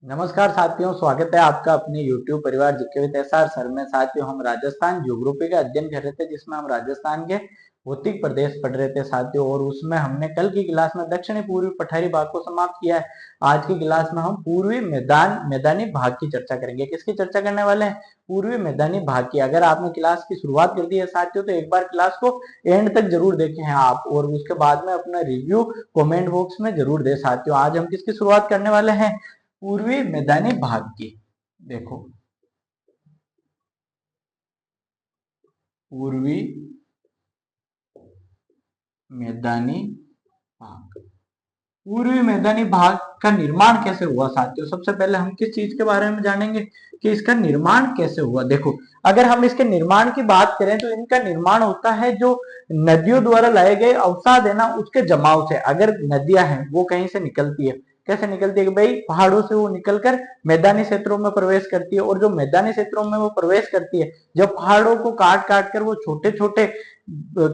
नमस्कार साथियों, स्वागत है आपका अपने YouTube परिवार जीके विद एसआर सर में। साथियों, हम राजस्थान ज्योग्राफी का अध्ययन कर रहे थे, जिसमें हम राजस्थान के भौतिक प्रदेश पढ़ रहे थे साथियों। और उसमें हमने कल की क्लास में दक्षिणी पूर्वी पठारी भाग को समाप्त किया है। आज की क्लास में हम पूर्वी मैदानी भाग की चर्चा करेंगे। किसकी चर्चा करने वाले हैं? पूर्वी मैदानी भाग की। अगर आपने क्लास की शुरुआत कर दी है साथियों, तो एक बार क्लास को एंड तक जरूर देखें हैं आप, और उसके बाद में अपना रिव्यू कमेंट बॉक्स में जरूर दे साथियों। आज हम किसकी शुरुआत करने वाले हैं? पूर्वी मैदानी भाग की। देखो, पूर्वी मैदानी भाग। पूर्वी मैदानी भाग का निर्माण कैसे हुआ साथियों? सबसे पहले हम किस चीज के बारे में जानेंगे कि इसका निर्माण कैसे हुआ। देखो, अगर हम इसके निर्माण की बात करें तो इनका निर्माण होता है जो नदियों द्वारा लाए गए अवसाद है ना, उसके जमाव से। अगर नदियां हैं वो कहीं से निकलती है, कैसे निकलती है कि भाई पहाड़ों से वो निकलकर मैदानी क्षेत्रों में प्रवेश करती है। और जो मैदानी क्षेत्रों में वो प्रवेश करती है, जब पहाड़ों को काट काट कर वो छोटे छोटे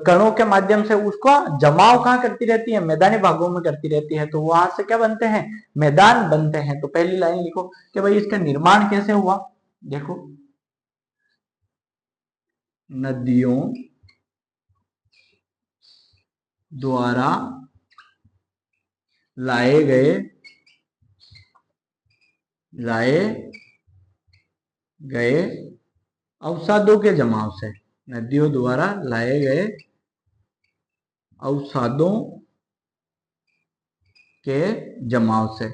कणों के माध्यम से उसका जमाव कहाँ करती रहती है? मैदानी भागों में करती रहती है। तो वहां से क्या बनते हैं? मैदान बनते हैं। तो पहली लाइन लिखो कि भाई इसका निर्माण कैसे हुआ। देखो, नदियों द्वारा लाए गए लाए गए अवसादों के जमाव से। नदियों द्वारा लाए गए अवसादों के जमाव से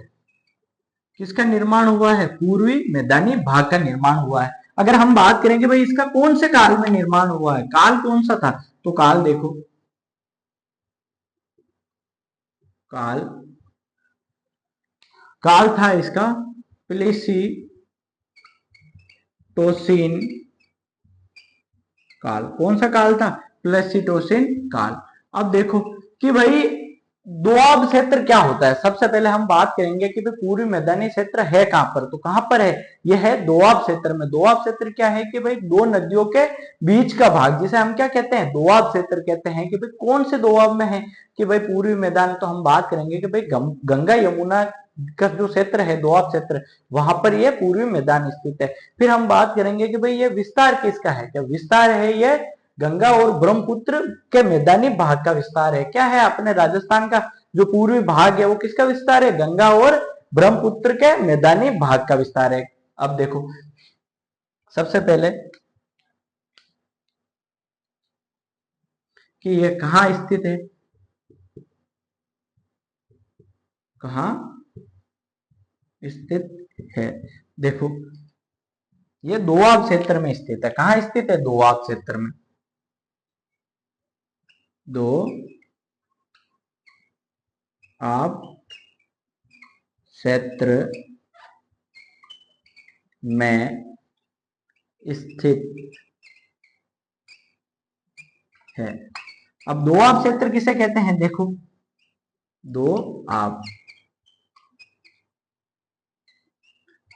किसका निर्माण हुआ है? पूर्वी मैदानी भाग का निर्माण हुआ है। अगर हम बात करेंगे भाई इसका कौन से काल में निर्माण हुआ है, काल कौन सा था, तो काल देखो, काल काल था इसका प्लेसीटोसिन काल। कौन सा काल था? प्लेसीटोसिन काल। अब देखो कि भाई दोआब क्षेत्र क्या होता है। सबसे पहले हम बात करेंगे कि भाई पूर्वी मैदानी क्षेत्र है कहां पर, तो कहां पर है? यह है दोआब क्षेत्र में। दोआब क्षेत्र क्या है कि भाई दो नदियों के बीच का भाग, जिसे हम क्या कहते हैं? दोआब क्षेत्र कहते हैं। कि भाई कौन से दोआब में है? कि भाई पूर्वी मैदान, तो हम बात करेंगे कि भाई गंगा यमुना का जो क्षेत्र है, दोआब क्षेत्र, वहां पर यह पूर्वी मैदान स्थित है। फिर हम बात करेंगे कि भाई ये विस्तार किसका है? क्या विस्तार है? ये गंगा और ब्रह्मपुत्र के मैदानी भाग का विस्तार है। क्या है? अपने राजस्थान का जो पूर्वी भाग है वो किसका विस्तार है? गंगा और ब्रह्मपुत्र के मैदानी भाग का विस्तार है। अब देखो, सबसे पहले कि ये कहां स्थित है, कहां स्थित है। देखो, ये दोआब क्षेत्र में स्थित है। कहां स्थित है? दोआब क्षेत्र में। दो आप क्षेत्र में स्थित है। अब दोआब क्षेत्र किसे कहते हैं? देखो, दो आप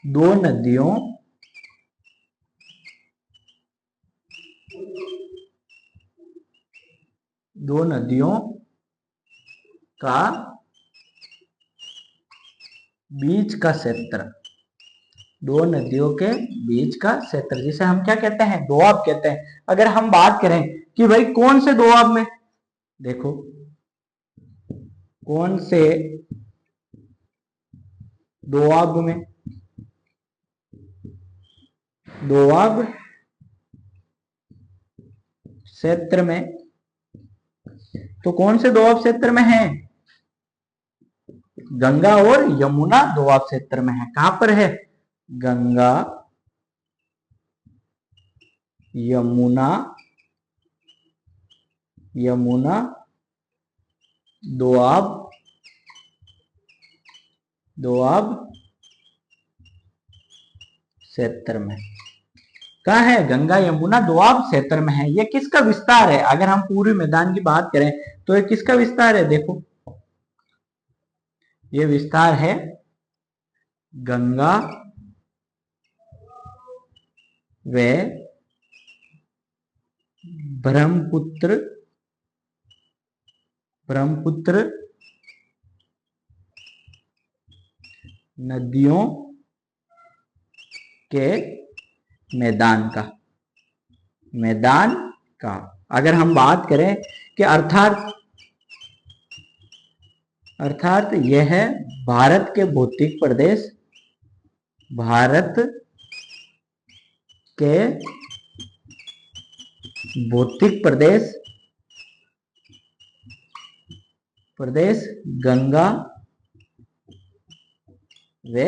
दो नदियों दो नदियों का बीच का क्षेत्र। दो नदियों के बीच का क्षेत्र जिसे हम क्या कहते हैं? दोआब कहते हैं। अगर हम बात करें कि भाई कौन से दोआब में, देखो, कौन से दोआब में, दोआब क्षेत्र में, तो कौन से दोआब क्षेत्र में है? गंगा और यमुना दोआब क्षेत्र में है। कहां पर है? गंगा यमुना यमुना दोआब दोआब क्षेत्र में। कहा है? गंगा यमुना दोआब क्षेत्र में है। ये किसका विस्तार है? अगर हम पूर्वी मैदान की बात करें तो ये किसका विस्तार है? देखो, ये विस्तार है गंगा व ब्रह्मपुत्र ब्रह्मपुत्र नदियों के मैदान का, मैदान का। अगर हम बात करें कि अर्थात यह है भारत के भौतिक प्रदेश, भारत के भौतिक प्रदेश गंगा व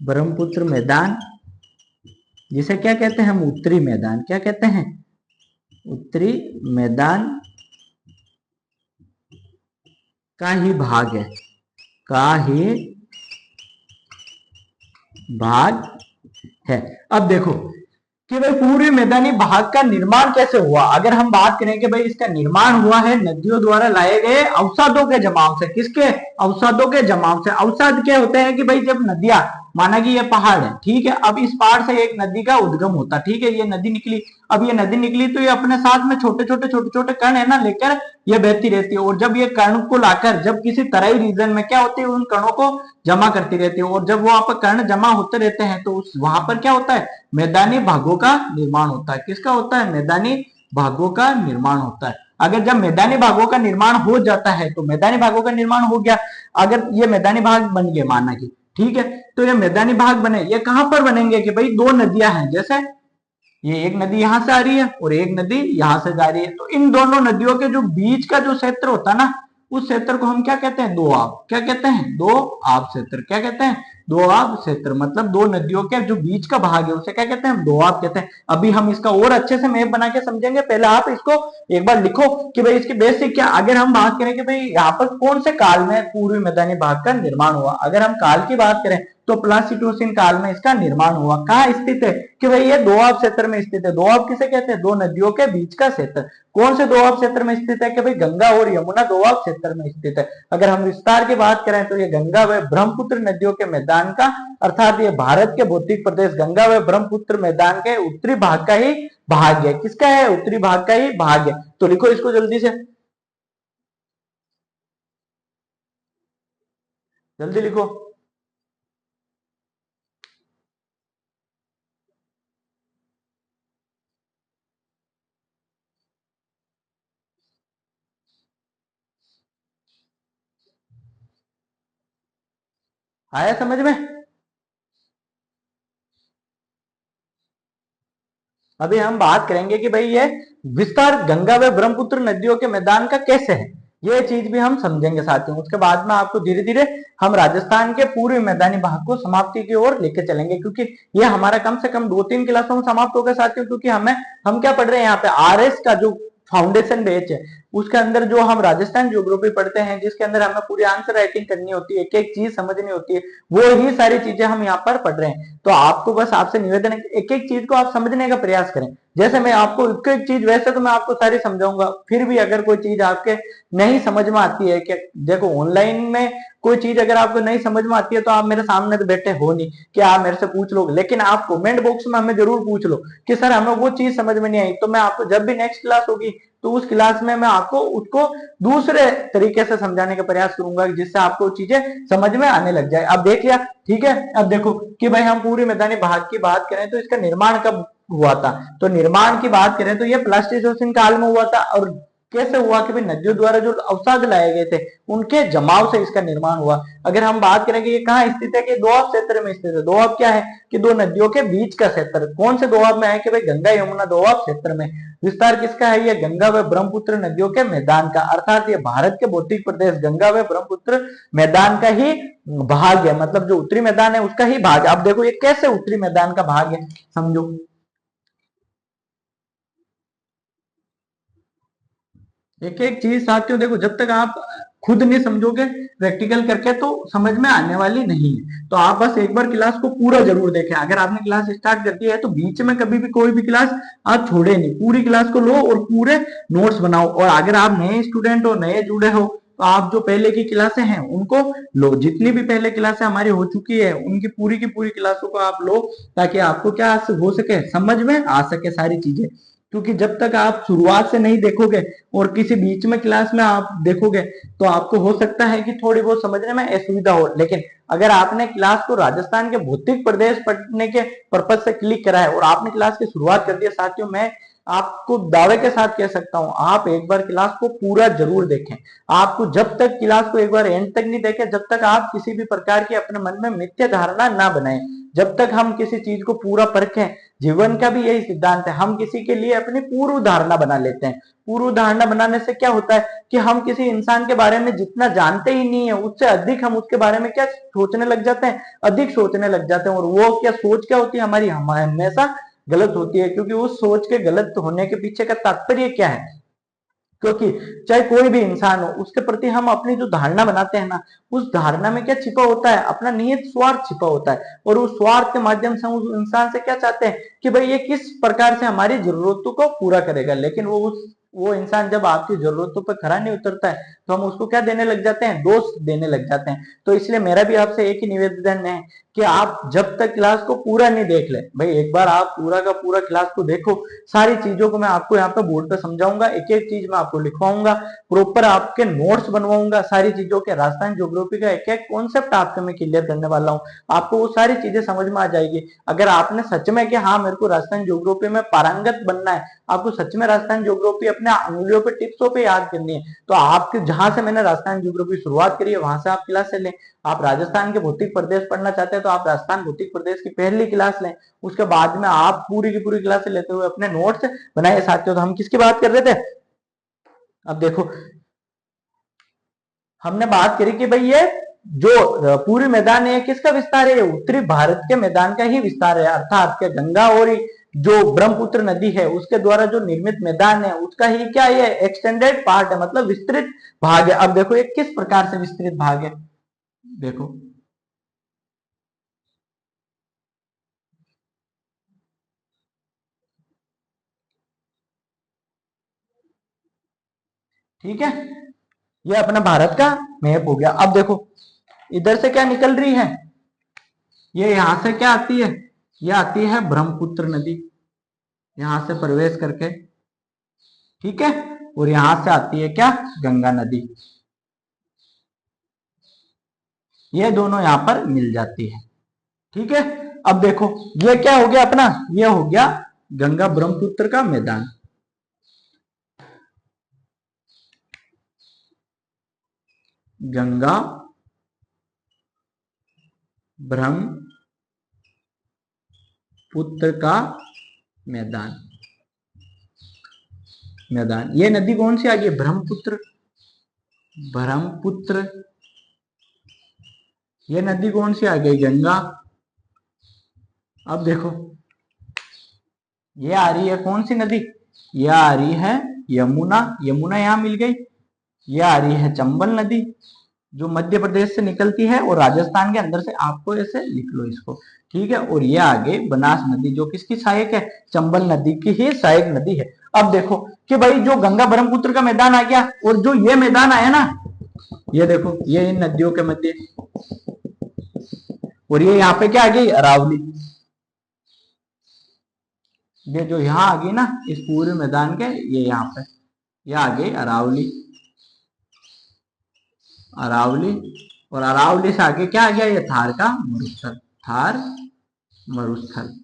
ब्रह्मपुत्र मैदान, जिसे क्या कहते हैं हम, उत्तरी मैदान। क्या कहते हैं, उत्तरी मैदान का ही भाग है, का ही भाग है। अब देखो कि भाई पूर्वी मैदानी भाग का निर्माण कैसे हुआ। अगर हम बात करें कि भाई इसका निर्माण हुआ है नदियों द्वारा लाए गए अवसादों के जमाव से। किसके, अवसादों के जमाव से। अवसाद क्या होते हैं कि भाई जब नदियां, माना कि ये पहाड़ है, ठीक है, अब इस पहाड़ से एक नदी का उद्गम होता, ठीक है, ये नदी निकली। अब ये नदी निकली तो ये अपने साथ में छोटे छोटे कण है ना लेकर ये बहती रहती है। और जब ये कण को लाकर जब किसी तराई रीजन में क्या होती है, उन कणों को जमा करती रहती है। और जब वहां पर कण जमा होते रहते हैं तो उस वहां पर क्या होता है, मैदानी भागों का निर्माण होता है। किसका होता है, मैदानी भागों का निर्माण होता है। अगर जब मैदानी भागों का निर्माण हो जाता है तो मैदानी भागों का निर्माण हो गया। अगर ये मैदानी भाग बन गए, माना कि ठीक है, तो ये मैदानी भाग बने, ये कहां पर बनेंगे कि भाई दो नदियां हैं, जैसे ये एक नदी यहां से आ रही है और एक नदी यहां से जा रही है, तो इन दोनों नदियों के जो बीच का जो क्षेत्र होता है ना, उस क्षेत्र को हम क्या कहते हैं, दो आब। क्या कहते हैं, दो आब क्षेत्र। क्या कहते हैं, दो आब क्षेत्र। मतलब दो नदियों के जो बीच का भाग है उसे क्या कहते हैं, दो आब कहते हैं। अभी हम इसका और अच्छे से मैप बना के समझेंगे, पहले आप इसको एक बार लिखो कि भाई इसकी बेसिक क्या। अगर हम बात करें कि भाई यहाँ पर कौन से काल में पूर्वी मैदानी भाग का निर्माण हुआ, अगर हम काल की बात करें तो प्लासीटोसिन काल में इसका निर्माण हुआ। कहाँ स्थित है कि भाई ये दोआब क्षेत्र में स्थित है। दोआब किसे कहते हैं, दो नदियों के बीच का क्षेत्र। कौन से दोआब क्षेत्र में स्थित है कि भाई गंगा और यमुना दोआब क्षेत्र में स्थित है। अगर हम विस्तार की बात करें तो ये गंगा व ब्रह्मपुत्र नदियों के मैदान का, अर्थात ये भारत के भौतिक प्रदेश गंगा व ब्रह्मपुत्र मैदान के उत्तरी भाग का ही भाग है। किसका है, उत्तरी भाग का ही भाग है। तो लिखो इसको जल्दी से, जल्दी लिखो। आया समझ में। अभी हम बात करेंगे कि भाई ये विस्तार गंगा व ब्रह्मपुत्र नदियों के मैदान का कैसे है, ये चीज भी हम समझेंगे साथियों। उसके बाद में आपको धीरे धीरे हम राजस्थान के पूर्वी मैदानी भाग को समाप्ति की ओर लेके चलेंगे, क्योंकि ये हमारा कम से कम 2-3 क्लासों में समाप्त होगा साथियों। क्योंकि हम क्या पढ़ रहे हैं यहाँ पे, आरएस का जो फाउंडेशन बैच है उसके अंदर जो हम राजस्थान ज्योग्राफी पढ़ते हैं, जिसके अंदर हमें पूरी आंसर राइटिंग करनी होती है, एक एक चीज समझनी होती है, वो ही सारी चीजें हम यहाँ पर पढ़ रहे हैं। तो आपको बस आपसे निवेदन है एक एक चीज को आप समझने का प्रयास करें। जैसे मैं आपको एक एक चीज, वैसे तो मैं आपको सारी समझाऊंगा, फिर भी अगर कोई चीज आपके नहीं समझ में आती है, कि देखो ऑनलाइन में कोई चीज अगर आपको नहीं समझ में आती है तो आप मेरे सामने तो बैठे हो नहीं कि आप मेरे से पूछ लो, लेकिन आप कमेंट बॉक्स में हमें जरूर पूछ लो कि सर हमें वो चीज समझ में नहीं आई। तो मैं आपको जब भी नेक्स्ट क्लास होगी तो उस क्लास में मैं आपको उसको दूसरे तरीके से समझाने का प्रयास करूंगा, जिससे आपको चीजें समझ में आने लग जाए। अब देख लिया, ठीक है। अब देखो कि भाई हम पूरी मैदानी भाग की बात करें तो इसका निर्माण कब हुआ था, तो निर्माण की बात करें तो ये प्लास्टिसिन काल में हुआ था। और कैसे हुआ कि भाई नदियों द्वारा जो अवसाद लाए गए थे उनके जमाव से इसका निर्माण हुआ। अगर हम बात करें कि ये कहाँ स्थित है, कि दोआब क्षेत्र में स्थित है। दोआब क्या है, कि दो नदियों के बीच का क्षेत्र। कौन से दोआब में है, कि भाई गंगा यमुना दोआब क्षेत्र में। विस्तार किसका है, ये गंगा व ब्रह्मपुत्र नदियों के मैदान का, अर्थात ये भारत के भौतिक प्रदेश गंगा व ब्रह्मपुत्र मैदान का ही भाग है। मतलब जो उत्तरी मैदान है उसका ही भाग। अब देखो ये कैसे उत्तरी मैदान का भाग है, समझो। एक एक चीज साथियों देखो, जब तक आप खुद नहीं समझोगे प्रैक्टिकल करके तो समझ में आने वाली नहीं है। तो आप बस एक बार क्लास को पूरा जरूर देखें। अगर आपने क्लास स्टार्ट कर दी है तो बीच में कभी भी कोई भी क्लास आप छोड़े नहीं, पूरी क्लास को लो और पूरे नोट्स बनाओ। और अगर आप नए स्टूडेंट हो, नए जुड़े हो, तो आप जो पहले की क्लासें हैं उनको लो। जितनी भी पहले क्लासें हमारी हो चुकी है उनकी पूरी की पूरी क्लासों को आप लो, ताकि आपको क्या हो सके, समझ में आ सके सारी चीजें। क्योंकि जब तक आप शुरुआत से नहीं देखोगे और किसी बीच में क्लास में आप देखोगे तो आपको हो सकता है कि थोड़ी बहुत समझने में असुविधा हो, लेकिन अगर आपने क्लास को राजस्थान के भौतिक प्रदेश पढ़ने के पर्पज से क्लिक करा है और आपने क्लास की शुरुआत कर दिया, साथियों मैं आपको दावे के साथ कह सकता हूं आप एक बार क्लास को पूरा जरूर देखें। आपको जब तक क्लास को एक बार एंड तक नहीं देखें, जब तक आप किसी भी प्रकार की अपने मन में मिथ्या धारणा ना बनाएं, जब तक हम किसी चीज को पूरा परखें। जीवन का भी यही सिद्धांत है, हम किसी के लिए अपनी पूर्व धारणा बना लेते हैं। पूर्व धारणा बनाने से क्या होता है कि हम किसी इंसान के बारे में जितना जानते ही नहीं है उससे अधिक हम उसके बारे में क्या सोचने लग जाते हैं, अधिक सोचने लग जाते हैं। और वो क्या सोच क्या होती है हमारी, हमेशा गलत होती है, क्योंकि उस सोच के गलत होने के पीछे का तात्पर्य क्या है, क्योंकि चाहे कोई भी इंसान हो उसके प्रति हम अपनी जो धारणा बनाते हैं ना, उस धारणा में क्या छिपा होता है, अपना निहित स्वार्थ छिपा होता है। और उस स्वार्थ के माध्यम से हम उस इंसान से क्या चाहते हैं कि भाई ये किस प्रकार से हमारी जरूरतों को पूरा करेगा, लेकिन वो इंसान जब आपकी जरूरतों पर खरा नहीं उतरता है तो हम उसको क्या देने लग जाते हैं, दोष देने लग जाते हैं। तो इसलिए मेरा भी आपसे एक ही निवेदन है कि आप जब तक क्लास को पूरा नहीं देख ले, भाई एक बार आप पूरा का पूरा क्लास को देखो, सारी चीजों को मैं आपको यहाँ पे बोर्ड पे समझाऊंगा, एक एक चीज मैं आपको लिखवाऊंगा, प्रॉपर आपके नोट्स बनवाऊंगा, सारी चीजों के राजस्थान ज्योग्राफी का एक एक कॉन्सेप्ट आपके मैं क्लियर करने वाला हूँ, आपको वो सारी चीजें समझ में आ जाएगी। अगर आपने सच में कि हाँ मेरे को राजस्थान ज्योग्राफी में पारंगत बनना है, आपको सच में राजस्थान ज्योग्राफी अपने अंगुलियों पे टिप्सों पे याद करनी है, तो आपके जहां से मैंने राजस्थान ज्योग्राफी शुरुआत करी है वहां से आप क्लास लें। आप राजस्थान के भौतिक प्रदेश पढ़ना चाहते हैं तो आप राजस्थान भौतिक प्रदेश की पहली क्लास लें, उसके बाद में आप पूरी की पूरी क्लास लेते हुए अपने नोट्स बनाए। साथियों तो हम किसकी बात कर रहे थे, अब देखो हमने बात करी कि भाई ये जो पूरी मैदान है किसका विस्तार है, उत्तरी भारत के मैदान का ही विस्तार है, अर्थात के गंगा और जो ब्रह्मपुत्र नदी है उसके द्वारा जो निर्मित मैदान है उसका ही क्या ये एक्सटेंडेड पार्ट है, मतलब विस्तृत भाग है। अब देखो ये किस प्रकार से विस्तृत भाग है, देखो ठीक है, ये अपना भारत का मैप हो गया। अब देखो इधर से क्या निकल रही है, ये यहां से क्या आती है, ये आती है ब्रह्मपुत्र नदी, यहां से प्रवेश करके, ठीक है, और यहां से आती है क्या, गंगा नदी, ये दोनों यहां पर मिल जाती है, ठीक है। अब देखो ये क्या हो गया अपना, ये हो गया गंगा ब्रह्मपुत्र का मैदान, गंगा ब्रह्मपुत्र का मैदान, मैदान ये नदी कौन सी आ गई, ब्रह्मपुत्र, ब्रह्मपुत्र, ये नदी कौन सी आ गई, गंगा। अब देखो ये आ रही है कौन सी नदी, ये आ रही है यमुना, यमुना यहां मिल गई। ये आ रही है चंबल नदी जो मध्य प्रदेश से निकलती है और राजस्थान के अंदर से, आपको ऐसे लिख लो इसको, ठीक है। और ये आगे बनास नदी जो किसकी सहायक है, चंबल नदी की ही सहायक नदी है। अब देखो कि भाई जो गंगा ब्रह्मपुत्र का मैदान आ गया और जो ये मैदान आया ना, ये देखो ये इन नदियों के मध्य, और ये यहाँ पे क्या आ गई, अरावली, ये जो यहाँ आ गई ना इस पूरे मैदान के, ये यहाँ पे ये आ गई अरावली, अरावली, और अरावली से आगे क्या आ गया, ये थार का मरुस्थल, थार मरुस्थल।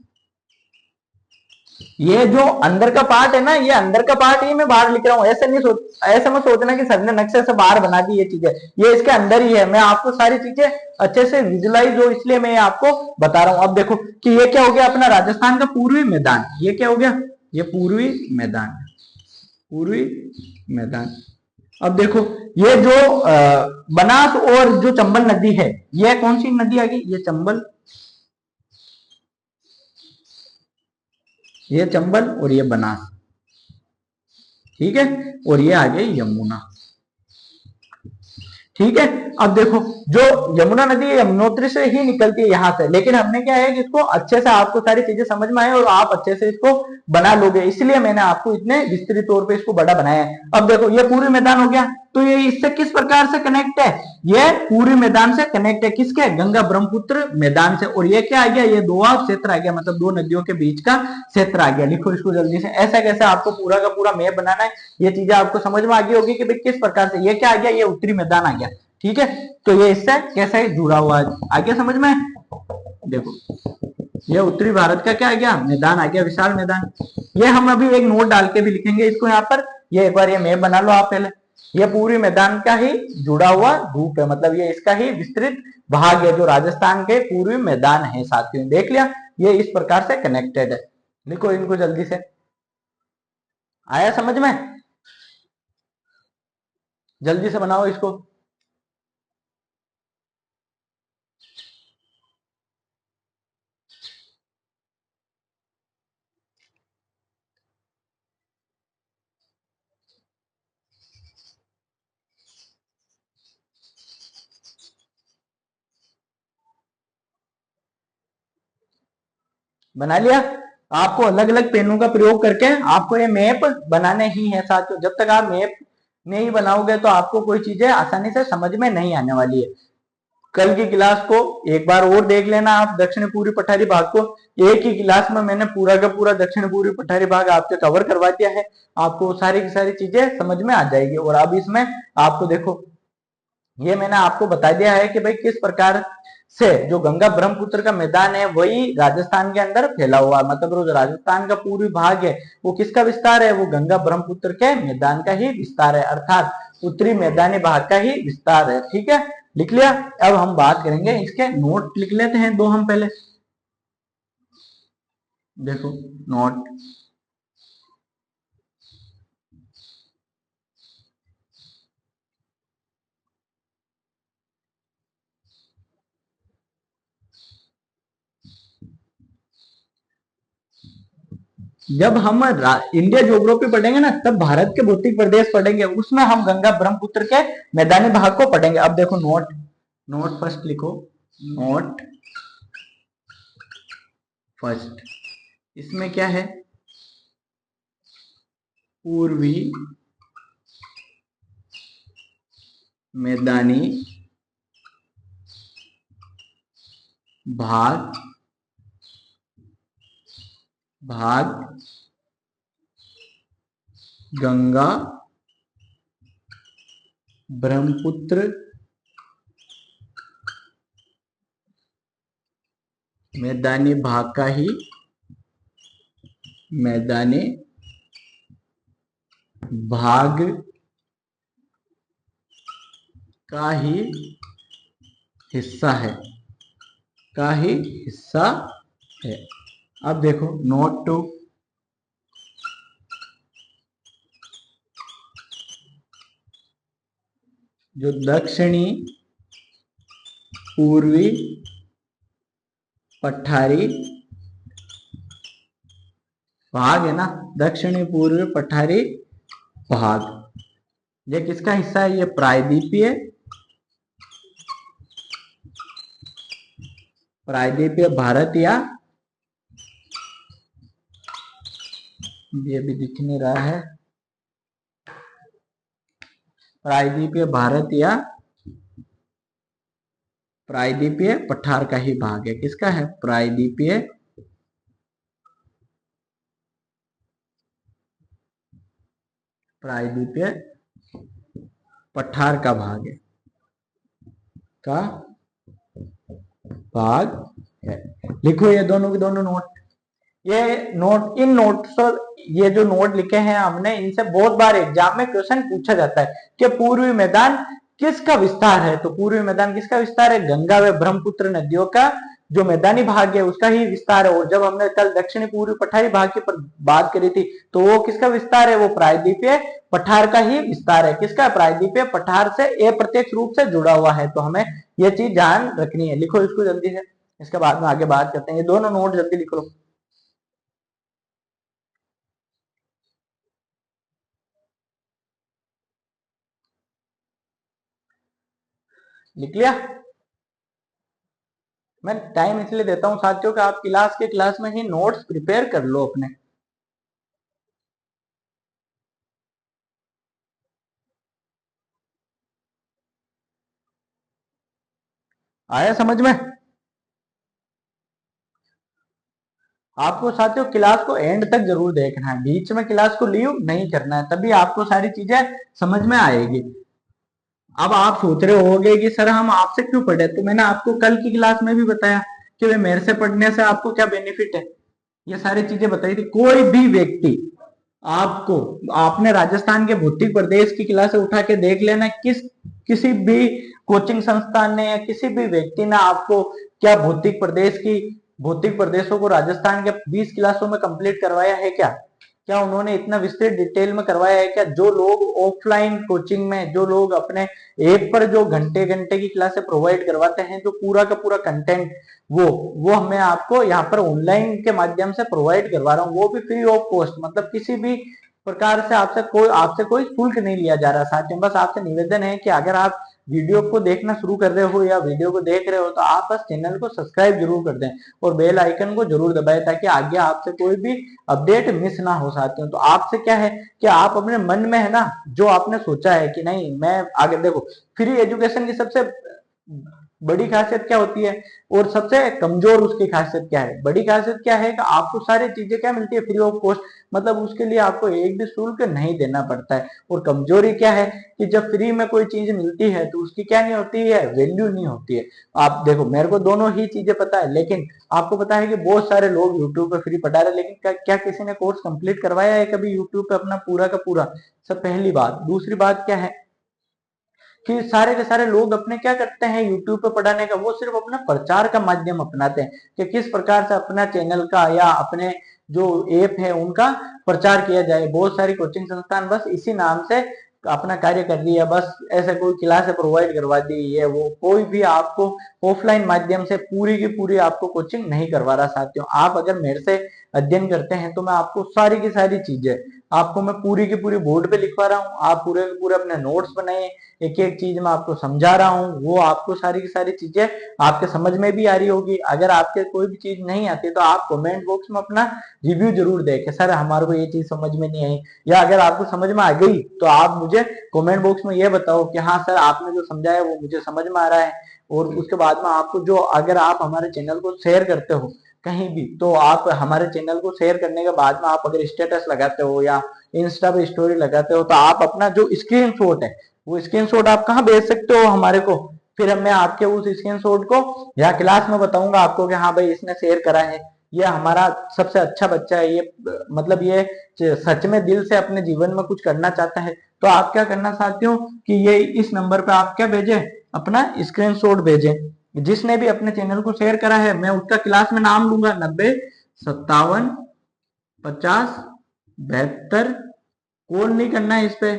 ये जो अंदर का पार्ट है ना, ये अंदर का पार्ट ही मैं बाहर लिख रहा हूँ, ऐसे नहीं ऐसे मत सोचना कि सर ने नक्शे से बाहर बना दी ये चीजें, ये इसके अंदर ही है। मैं आपको सारी चीजें अच्छे से विजुलाइज हो इसलिए मैं आपको बता रहा हूँ। अब देखो कि ये क्या हो गया अपना राजस्थान का पूर्वी मैदान, ये क्या हो गया, ये पूर्वी मैदान, पूर्वी मैदान। अब देखो ये जो बनास और जो चंबल नदी है, ये कौन सी नदी आ गई, ये चंबल, ये चंबल और ये बनास, ठीक है, और ये आ गई यमुना, ठीक है। अब देखो जो यमुना नदी है यमुनोत्री से ही निकलती है यहां से, लेकिन हमने क्या है कि इसको अच्छे से आपको सारी चीजें समझ में आए और आप अच्छे से इसको बना लोगे, इसलिए मैंने आपको इतने विस्तृत तौर पे इसको बड़ा बनाया है। अब देखो ये पूरी मैदान हो गया, तो ये इससे किस प्रकार से कनेक्ट है, ये पूर्वी मैदान से कनेक्ट है, किसके, गंगा ब्रह्मपुत्र मैदान से। और ये क्या आ गया, ये दोआब क्षेत्र आ गया, मतलब दो नदियों के बीच का क्षेत्र आ गया। लिखो इसको जल्दी से, ऐसा कैसे आपको पूरा का पूरा मैप बनाना है, ये चीजें आपको समझ में आ गई होगी कि भाई किस प्रकार से। ये क्या आ गया, ये उत्तरी मैदान आ गया, ठीक है। तो ये इससे कैसे जुड़ा हुआ है, आ गया समझ में। देखो ये उत्तरी भारत का क्या आ गया, मैदान आ गया, विशाल मैदान। ये हम अभी एक नोट डाल के भी लिखेंगे इसको यहाँ पर, ये एक बार ये मैप बना लो आप पहले। ये पूरी मैदान का ही जुड़ा हुआ रूप है, मतलब ये इसका ही विस्तृत भाग है, जो राजस्थान के पूर्वी मैदान है साथियों, देख लिया, ये इस प्रकार से कनेक्टेड है। लिखो इनको जल्दी से, आया समझ में, जल्दी से बनाओ इसको। बना लिया। आपको अलग अलग पेनों का प्रयोग करके आपको ये मैप बनाने ही है साथियों। जब तक आप मैप नहीं बनाओगे तो आपको कोई चीजें आसानी से समझ में नहीं आने वाली है। कल की क्लास को एक बार और देख लेना आप, दक्षिण पूर्वी पठारी भाग को। एक ही क्लास में मैंने पूरा का पूरा दक्षिण पूर्वी पठारी भाग आपके कवर करवा दिया है, आपको सारी की सारी चीजें समझ में आ जाएगी। और अब इसमें आपको देखो, ये मैंने आपको बता दिया है कि भाई किस प्रकार से जो गंगा ब्रह्मपुत्र का मैदान है वही राजस्थान के अंदर फैला हुआ है, मतलब जो राजस्थान का पूर्वी भाग है वो किसका विस्तार है, वो गंगा ब्रह्मपुत्र के मैदान का ही विस्तार है, अर्थात उत्तरी मैदानी भाग का ही विस्तार है, ठीक है। लिख लिया। अब हम बात करेंगे इसके नोट लिख लेते हैं दो हम पहले, देखो नोट। जब हम इंडिया ज्योग्राफी पढ़ेंगे ना, तब भारत के भौतिक प्रदेश पढ़ेंगे, उसमें हम गंगा ब्रह्मपुत्र के मैदानी भाग को पढ़ेंगे। अब देखो नोट, नोट फर्स्ट लिखो, नोट फर्स्ट, इसमें क्या है, पूर्वी मैदानी भाग, भाग गंगा ब्रह्मपुत्र मैदानी भाग का ही, मैदानी भाग का ही हिस्सा है, का ही हिस्सा है। अब देखो नोट टू, जो दक्षिणी पूर्वी पठारी भाग है ना, दक्षिणी पूर्वी पठारी भाग, ये किसका हिस्सा है, ये प्रायद्वीपीय, प्रायद्वीपीय भारत, या ये भी दिख नहीं रहा है, प्रायद्वीपीय भारत या प्रायद्वीपीय पठार का ही भाग है। किसका है, प्रायद्वीपीय प्रायद्वीपीय पठार का भाग है, का भाग है। लिखो ये दोनों के दोनों नोट, ये नोट, इन नोट्स और ये जो नोट लिखे हैं हमने, इनसे बहुत बार एग्जाम में क्वेश्चन पूछा जाता है कि पूर्वी मैदान किसका विस्तार है। तो पूर्वी मैदान किसका विस्तार है, गंगा व ब्रह्मपुत्र नदियों का जो मैदानी भाग है उसका ही विस्तार है। और जब हमने कल दक्षिणी पूर्वी पठारी भाग की बात करी थी, तो वो किसका विस्तार है, वो प्रायद्वीपीय पठार का ही विस्तार है। किसका, प्रायद्वीपीय पठार से अप्रत्यक्ष रूप से जुड़ा हुआ है। तो हमें ये चीज ध्यान रखनी है। लिखो इसको जल्दी से, इसके बाद में आगे बात करते हैं। ये दोनों नोट जल्दी लिख लो। लिख लिया। मैं टाइम इसलिए देता हूं साथियों कि आप क्लास के क्लास में ही नोट्स प्रिपेयर कर लो अपने। आया समझ में? आपको साथियों क्लास को एंड तक जरूर देखना है, बीच में क्लास को लीव नहीं करना है, तभी आपको सारी चीजें समझ में आएगी। अब आप सोच रहे होगे कि सर हम आपसे क्यों पढ़े, तो मैंने आपको कल की क्लास में भी बताया कि वे मेरे से पढ़ने से आपको क्या बेनिफिट है, ये सारी चीजें बताई थी। कोई भी व्यक्ति आपको, आपने राजस्थान के भौतिक प्रदेश की क्लास उठा के देख लेना, किसी भी कोचिंग संस्थान ने या किसी भी व्यक्ति ने आपको क्या भौतिक प्रदेशों को राजस्थान के 20 क्लासों में कंप्लीट करवाया है क्या? क्या उन्होंने इतना विस्तृत डिटेल में करवाया है क्या? जो लोग ऑफलाइन कोचिंग में, जो लोग अपने ऐप पर जो घंटे घंटे की क्लासे प्रोवाइड करवाते हैं, जो पूरा का पूरा कंटेंट, वो हमें आपको यहाँ पर ऑनलाइन के माध्यम से प्रोवाइड करवा रहा हूँ, वो भी फ्री ऑफ कॉस्ट, मतलब किसी भी प्रकार से आपसे कोई शुल्क नहीं लिया जा रहा। साथियों बस आपसे निवेदन है कि अगर आप वीडियो को देखना शुरू कर रहे हो या वीडियो को देख रहे हो तो आप बस चैनल को सब्सक्राइब जरूर कर दें और बेल आइकन को जरूर दबाएं, ताकि आगे आपसे कोई भी अपडेट मिस ना हो। साथियों तो आपसे क्या है कि आप अपने मन में है ना, जो आपने सोचा है कि नहीं मैं आगे, देखो फ्री एजुकेशन की सबसे बड़ी खासियत क्या होती है और सबसे कमजोर उसकी खासियत क्या है? बड़ी खासियत क्या है कि आपको सारी चीजें क्या मिलती है फ्री ऑफ कॉस्ट, मतलब उसके लिए आपको एक भी शुल्क नहीं देना पड़ता है। और कमजोरी क्या है कि जब फ्री में कोई चीज मिलती है तो उसकी क्या नहीं होती है, वैल्यू नहीं होती है। आप देखो मेरे को दोनों ही चीजें पता है, लेकिन आपको पता है कि बहुत सारे लोग यूट्यूब पे फ्री पढ़ा रहे हैं, लेकिन क्या किसी ने कोर्स कंप्लीट करवाया है कभी यूट्यूब पे अपना पूरा का पूरा? सब पहली बात। दूसरी बात क्या है कि सारे के सारे लोग अपने क्या करते हैं यूट्यूब पे पढ़ाने का, वो सिर्फ अपना प्रचार का माध्यम अपनाते हैं कि किस प्रकार से अपना चैनल का या अपने जो ऐप है उनका प्रचार किया जाए। बहुत सारी कोचिंग संस्थान बस इसी नाम से अपना कार्य कर रही है, बस ऐसे कोई क्लास प्रोवाइड करवा दी है, वो कोई भी आपको ऑफलाइन माध्यम से पूरी की पूरी आपको कोचिंग नहीं करवा रहा। साथियों आप अगर मेरे से अध्ययन करते हैं तो मैं आपको सारी की सारी चीजें आपको मैं पूरी की पूरी बोर्ड पे लिखवा रहा हूँ, आप पूरे के पूरे अपने नोट्स बनाए, एक एक चीज मैं आपको समझा रहा हूँ, वो आपको सारी की सारी चीजें आपके समझ में भी आ रही होगी। अगर आपके कोई भी चीज नहीं आती तो आप कमेंट बॉक्स में अपना रिव्यू जरूर दें कि सर हमारे को ये चीज समझ में नहीं आई, या अगर आपको समझ में आ गई तो आप मुझे कमेंट बॉक्स में ये बताओ कि हाँ सर आपने जो समझाया वो मुझे समझ में आ रहा है। और उसके बाद में आपको जो, अगर आप हमारे चैनल को शेयर करते हो कहीं भी, तो आप हमारे चैनल को शेयर करने के बाद में आप अगर स्टेटस लगाते हो या इंस्टा पे स्टोरी लगाते हो तो आप अपना जो स्क्रीनशॉट है वो स्क्रीनशॉट आप कहाँ भेज सकते हो हमारे को। फिर मैं आपके उस स्क्रीनशॉट को या क्लास में बताऊंगा आपको कि हाँ भाई इसने शेयर करा है, ये हमारा सबसे अच्छा बच्चा है, ये मतलब ये सच में दिल से अपने जीवन में कुछ करना चाहता है। तो आप क्या करना चाहते हो कि ये इस नंबर पे आप क्या भेजें, अपना स्क्रीनशॉट भेजें। जिसने भी अपने चैनल को शेयर करा है मैं उसका क्लास में नाम लूंगा, 90 57 50 72। कॉल नहीं करना है इस पे,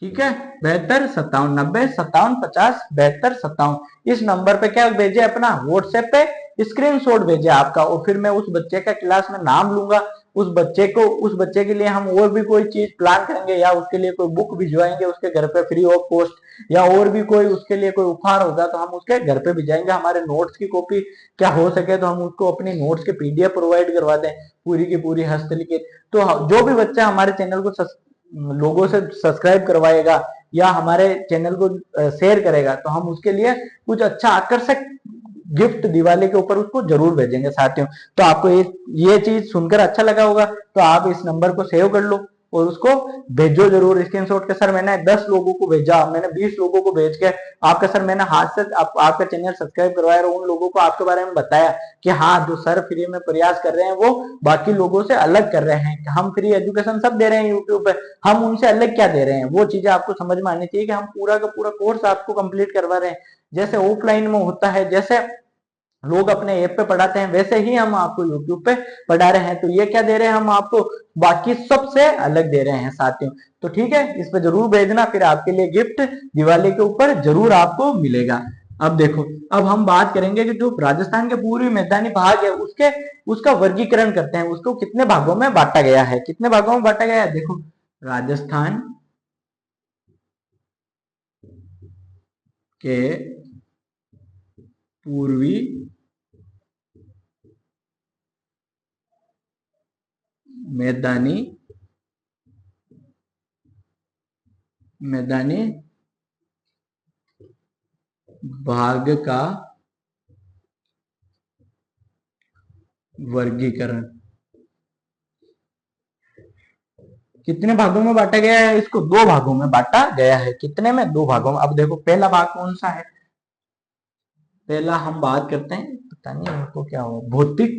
ठीक है? 72 57 90 57 50 72 57। इस नंबर पे क्या भेजे, अपना व्हाट्सएप पे स्क्रीनशॉट भेजे आपका, और फिर मैं उस बच्चे का क्लास में नाम लूंगा। उस बच्चे के लिए हम और भी कोई चीज प्लान करेंगे, या उसके लिए कोई बुक भिजवाएंगे उसके घर पे फ्री ऑफ कॉस्ट, या और भी कोई उसके लिए कोई उपहार होगा तो हम उसके घर पे भिजाएंगे। हमारे नोट्स की कॉपी क्या हो सके तो हम उसको अपनी नोट्स के पीडीएफ प्रोवाइड करवा दें, पूरी की पूरी हस्तलिखित। तो जो भी बच्चा हमारे चैनल को लोगों से सब्सक्राइब करवाएगा या हमारे चैनल को शेयर करेगा तो हम उसके लिए कुछ अच्छा आकर्षक गिफ्ट दिवाली के ऊपर उसको जरूर भेजेंगे। साथियों तो आपको ये चीज सुनकर अच्छा लगा होगा, तो आप इस नंबर को सेव कर लो और उसको भेजो जरूर स्क्रीनशॉट के, सर मैंने 10 लोगों को भेजा, मैंने 20 लोगों को भेज के आपका सर मैंने हाथ से आपका चैनल सब्सक्राइब करवाया और उन लोगों को आपके बारे में बताया कि हाँ जो सर फ्री में प्रयास कर रहे हैं वो बाकी लोगों से अलग कर रहे हैं, हम फ्री एजुकेशन सब दे रहे हैं यूट्यूब पे, हम उनसे अलग क्या दे रहे हैं, वो चीजें आपको समझ में आनी चाहिए कि हम पूरा का पूरा कोर्स आपको कंप्लीट करवा रहे हैं। जैसे ऑफलाइन में होता है, जैसे लोग अपने ऐप पे पढ़ाते हैं, वैसे ही हम आपको यूट्यूब पे पढ़ा रहे हैं। तो ये क्या दे रहे हैं हम आपको, बाकी सबसे अलग दे रहे हैं साथियों। तो ठीक है, इस पे जरूर भेजना, फिर आपके लिए गिफ्ट दिवाली के ऊपर जरूर आपको मिलेगा। अब देखो, अब हम बात करेंगे कि जो राजस्थान के पूर्वी मैदानी भाग है उसका वर्गीकरण करते हैं, उसको कितने भागों में बांटा गया है, कितने भागों में बांटा गया है। देखो राजस्थान के पूर्वी मैदानी मैदानी भाग का वर्गीकरण कितने भागों में बांटा गया है? इसको दो भागों में बांटा गया है। कितने में? दो भागों में। अब देखो पहला भाग कौन सा है? पहला हम बात करते हैं, पता नहीं उनको क्या हुआ, भौतिक।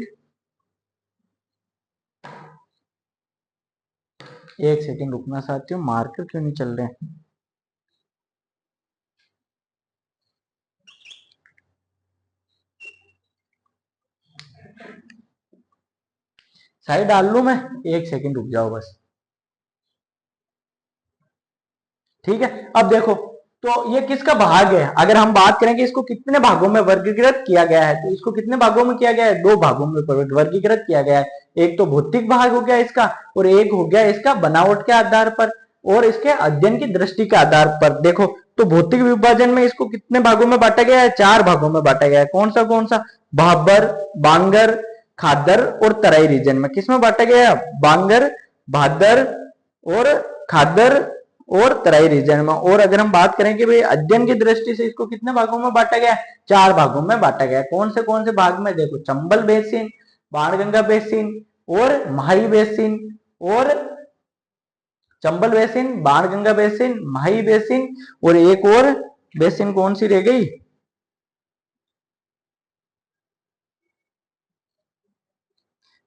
एक सेकंड रुकना चाहती हूँ, मार्कर क्यों नहीं चल रहे हैं? साइड डाल लू मैं? एक सेकंड रुक जाओ बस। ठीक है, अब देखो, तो ये किसका भाग है? अगर हम बात करें कि इसको कितने भागों में वर्गीकृत किया गया है, तो इसको कितने भागों में किया गया है? दो भागों में वर्गीकृत किया गया है। एक तो भौतिक भाग हो गया इसका, और एक हो गया इसका बनावट के आधार पर और इसके अध्ययन की दृष्टि के आधार पर। देखो, तो भौतिक विभाजन में इसको कितने भागों में बांटा गया है? चार भागों में बांटा गया है। कौन सा? भाबर, बांगर, खादर और तराई रीजन में। किसमें बांटा गया है? बांगर, भादर और खादर और तराई रीजन में। और अगर हम बात करें कि भाई अध्ययन की दृष्टि से इसको कितने भागों में बांटा गया है? चार भागों में बांटा गया है। कौन से भाग में? देखो, चंबल बेसिन, बाणगंगा बेसिन और माही बेसिन, और चंबल बेसिन, बाणगंगा बेसिन, माही बेसिन, और एक और बेसिन कौन सी रह गई?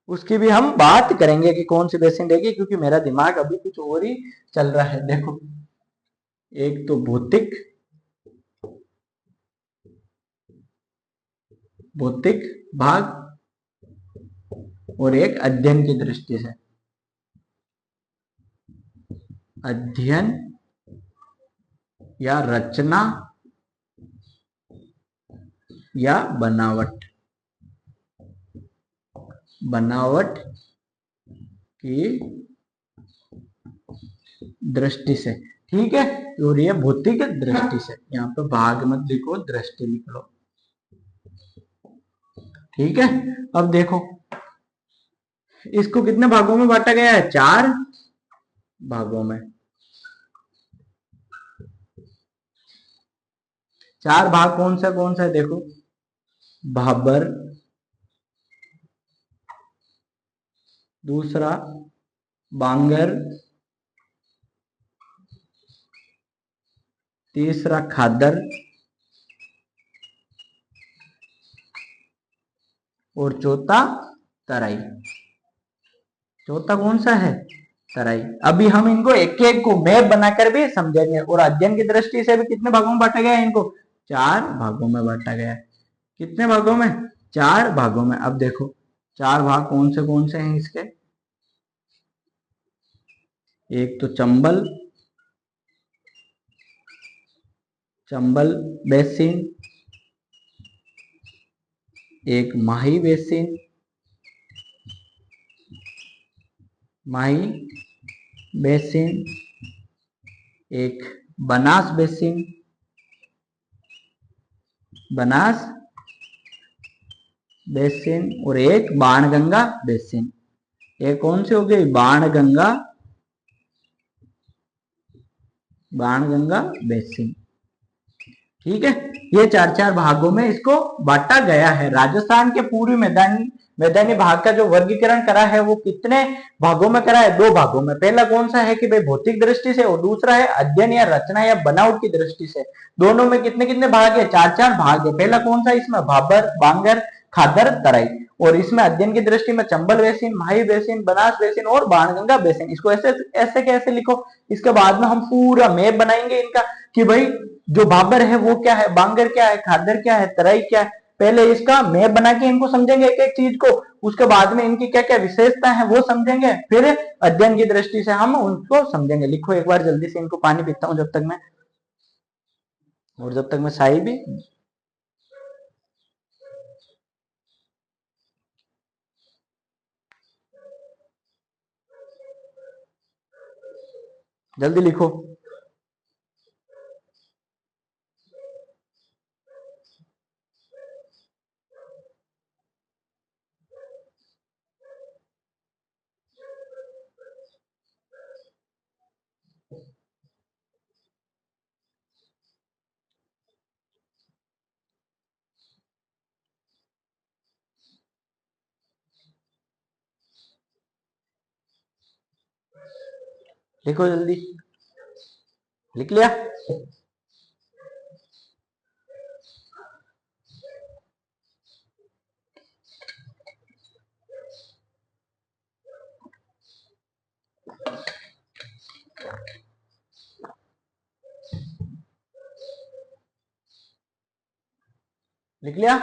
उसकी भी हम बात करेंगे कि कौन सी बेसिन रहेगी, क्योंकि मेरा दिमाग अभी कुछ और ही चल रहा है। देखो, एक तो भौतिक भौतिक भाग और एक अध्ययन की दृष्टि से। अध्ययन या रचना या बनावट, बनावट की दृष्टि से। ठीक है, और ये भौतिक दृष्टि से। यहाँ पे भाग मत लिखो, दृष्टि लिख लो। ठीक है, अब देखो, इसको कितने भागों में बांटा गया है? चार भागों में। चार भाग कौन सा है? देखो, भाबर, दूसरा बांगर, तीसरा खादर, और चौथा तराई। चौथा कौन सा है? तराई। अभी हम इनको एक एक को मैप बनाकर भी समझेंगे। और अध्ययन की दृष्टि से भी कितने भागों में बांटा गया है? इनको चार भागों में बांटा गया है। कितने भागों में? चार भागों में। अब देखो, चार भाग कौन से हैं इसके? एक तो चंबल, चंबल बेसिन, एक माही बेसिन, माही बेसिन, एक बनास बेसिन, बनास बेसिन, और एक बाणगंगा बेसिन। एक कौन सी हो गई? बाणगंगा, बाणगंगा बेसिन। ठीक है, ये चार चार भागों में इसको बांटा गया है। राजस्थान के पूर्वी मैदानी मैदानी भाग का जो वर्गीकरण करा है वो कितने भागों में करा है? दो भागों में। पहला कौन सा है कि भाई भौतिक दृष्टि से, और दूसरा है अध्ययन या रचना या बनावट की दृष्टि से। दोनों में कितने कितने भाग है? चार चार भाग है। पहला कौन सा? इसमें भाबर, बांगर, खादर, तराई। और इसमें अध्ययन की दृष्टि में चंबल बेसिन, माही बेसिन, बनास बेसिन और बाणगंगा बेसिन। इसको ऐसे ऐसे कैसे लिखो? इसके बाद में हम पूरा मैप बनाएंगे इनका, कि भाई जो बाबर है वो क्या है, बांगर क्या है, खादर क्या है, तराई क्या है। पहले इसका मैप बना के इनको समझेंगे एक एक चीज को, उसके बाद में इनकी क्या क्या विशेषता है वो समझेंगे, फिर अध्ययन की दृष्टि से हम उनको समझेंगे। लिखो एक बार जल्दी से, इनको पानी पीता हूं जब तक मैं, और जब तक मैं साई भी। जल्दी लिखो। लिखो जल्दी, लिख लिया? लिख लिया?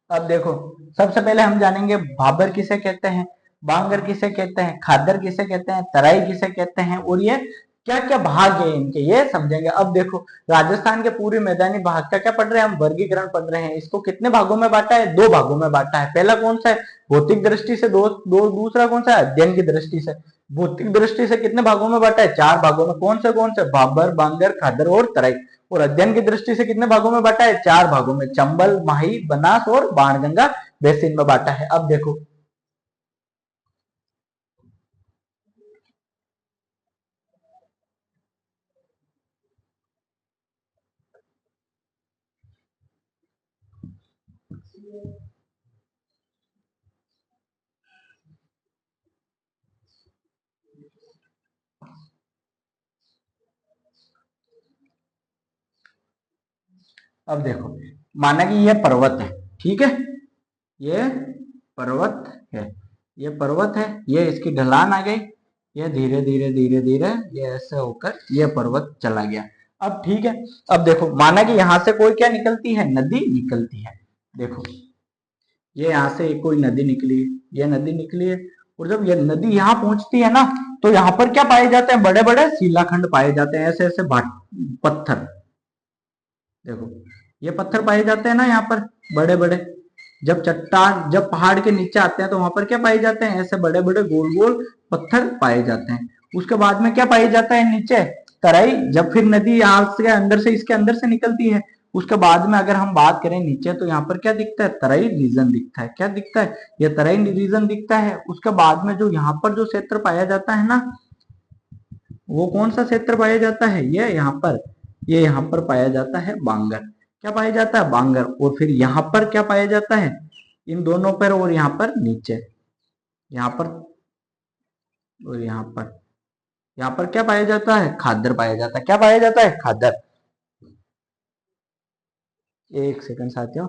अब देखो, सबसे पहले हम जानेंगे भाबर किसे कहते हैं, बांगर किसे कहते हैं, खादर किसे कहते हैं, तराई किसे कहते हैं, और ये क्या क्या भाग है इनके, ये समझेंगे। अब देखो, राजस्थान के पूरे मैदानी भाग का क्या पढ़ रहे हैं हम, वर्गीकरण पढ़ रहे हैं। इसको कितने भागों में बांटा है, दो भागों में बांटा है। पहला कौन सा है, भौतिक दृष्टि से, दूसरा कौन सा है, अध्ययन की दृष्टि से। भौतिक दृष्टि से कितने भागों में बांटा है, चार भागों में। कौन से, भाबर, बांगर, खादर और तराई। और अध्ययन की दृष्टि से कितने भागों में बांटा है, चार भागों में, चंबल, माही, बनास और बाणगंगा बेसिन में बांटा है। अब देखो, अब देखो, माना कि ये पर्वत है, ठीक है, ये पर्वत है, ये पर्वत है, ये इसकी ढलान आ गई, ये धीरे धीरे धीरे धीरे ये ऐसे होकर ये पर्वत चला गया। अब ठीक है, अब देखो, माना कि यहां से कोई क्या निकलती है, नदी निकलती है। देखो, ये यहाँ से कोई नदी निकली, ये नदी निकली है, और जब ये नदी यहाँ पहुंचती है ना, तो यहाँ पर क्या पाए जाते हैं, बड़े बड़े शिलाखंड पाए जाते हैं, ऐसे ऐसे पत्थर। देखो, ये पत्थर पाए जाते हैं ना यहाँ पर, बड़े बड़े। जब चट्टान, जब पहाड़ के नीचे आते हैं तो वहां पर क्या पाए जाते हैं, ऐसे बड़े बड़े गोल गोल पत्थर पाए जाते हैं। उसके बाद में क्या पाए जाता है नीचे, तराई। जब फिर नदी यहाँ से अंदर से, इसके अंदर से निकलती है, उसके बाद में अगर हम बात करें नीचे, तो यहाँ पर क्या दिखता है, तराई रीजन दिखता है। क्या दिखता है, ये तराई रीजन दिखता है। उसके बाद में जो यहाँ पर जो क्षेत्र पाया जाता है ना, वो कौन सा क्षेत्र पाया जाता है, ये यहाँ पर, ये यहाँ पर पाया जाता है बांगर। क्या पाया जाता है, बांगर। और फिर यहाँ पर क्या पाया जाता है, इन दोनों पर, और यहाँ पर नीचे, यहाँ पर और यहाँ पर क्या पाया जाता है, खादर पाया जाता है। क्या पाया जाता है, खादर। एक सेकंड साथियों,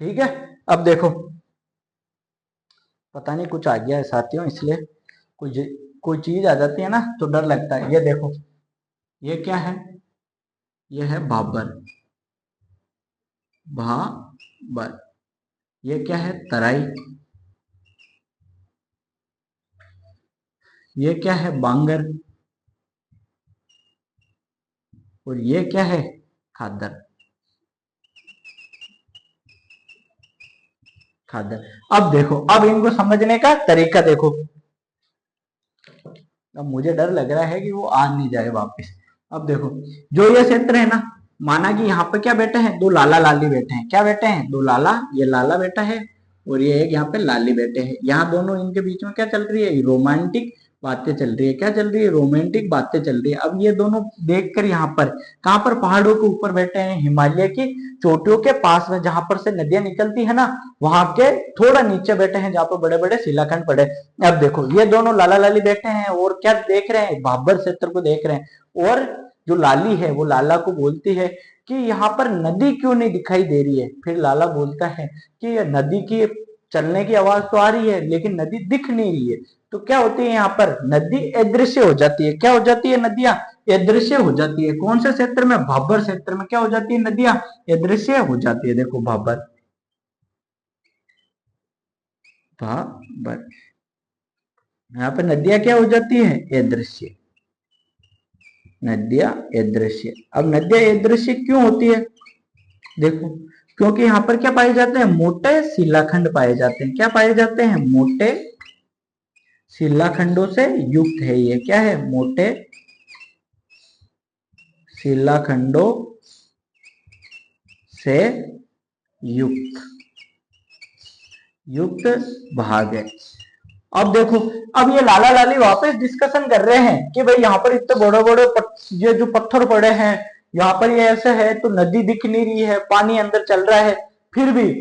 ठीक है। अब देखो, पता नहीं कुछ आ गया है साथियों, इसलिए कोई कोई चीज आ जाती है ना तो डर लगता है। ये देखो, ये क्या है, ये है बाबर, भाबर। ये क्या है, तराई। ये क्या है, बांगर। और ये क्या है, खादर। खादर। अब देखो, अब इनको समझने का तरीका देखो। अब मुझे डर लग रहा है कि वो आ नहीं जाए वापस। अब देखो, जो ये क्षेत्र है ना, माना कि यहाँ पे क्या बैठे हैं, दो लाला लाली बैठे हैं। क्या बैठे हैं, दो लाला, ये लाला बैठा है, और ये एक यहाँ पे लाली बैठे हैं। यहाँ दोनों, इनके बीच में क्या चल रही है, रोमांटिक बातें चल रही है। क्या चल रही है, रोमांटिक बातें चल रही है। अब ये दोनों देखकर यहाँ पर, कहाँ पर, पहाड़ों के ऊपर बैठे हैं, हिमालय की चोटियों के पास में, जहां पर से नदियां निकलती है ना, वहां के थोड़ा नीचे बैठे हैं, जहां पर बड़े बड़े शिलाखंड पड़े। अब देखो, ये दोनों लाला लाली बैठे हैं, और क्या देख रहे हैं, भाबर क्षेत्र को देख रहे हैं। और जो लाली है, वो लाला को बोलती है कि यहाँ पर नदी क्यों नहीं दिखाई दे रही है। फिर लाला बोलता है कि ये नदी की चलने की आवाज तो आ रही है, लेकिन नदी दिख नहीं रही है। तो क्या होती है, यहाँ पर नदी अदृश्य हो जाती है। क्या हो जाती है, नदियां अदृश्य हो जाती है। कौन से क्षेत्र में, भाबर क्षेत्र में क्या हो जाती है, नदियां अदृश्य हो जाती है। देखो, भाबर, भाबर, यहाँ पे नदियां क्या हो जाती है, अदृश्य। नदियां अदृश्य। अब नदियां अदृश्य क्यों होती है, देखो, क्योंकि यहाँ पर क्या पाए जाते हैं, मोटे शिलाखंड पाए जाते हैं। क्या पाए जाते हैं, मोटे शिलाखंडों से युक्त है। ये क्या है, मोटे शिलाखंडों से युक्त, युक्त भाग है। अब देखो, अब ये लाला लाली वापस डिस्कशन कर रहे हैं कि भाई यहाँ पर इतने बड़े बड़े ये जो पत्थर पड़े हैं, यहाँ पर ये ऐसे है, तो नदी दिख नहीं रही है, पानी अंदर चल रहा है, फिर भी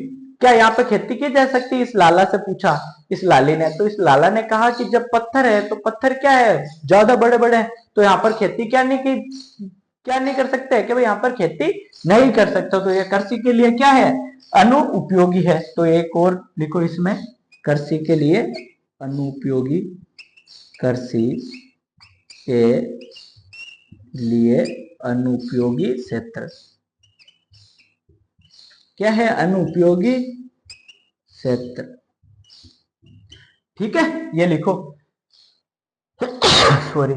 क्या यहाँ पे खेती की जा सकती है? इस लाला से पूछा इस लाली ने। तो इस लाला ने कहा कि जब पत्थर है तो पत्थर क्या है, ज्यादा बड़े बड़े हैं, तो यहाँ पर खेती क्या नहीं कर सकते, कि भाई यहाँ पर खेती नहीं कर सकता, तो ये कृषि के लिए क्या है, अनुपयोगी है। तो एक और लिखो इसमें, कृषि के लिए अनुपयोगी, कृषि के लिए अनुपयोगी क्षेत्र क्या है, अनुपयोगी क्षेत्र। ठीक है, ये लिखो सॉरी,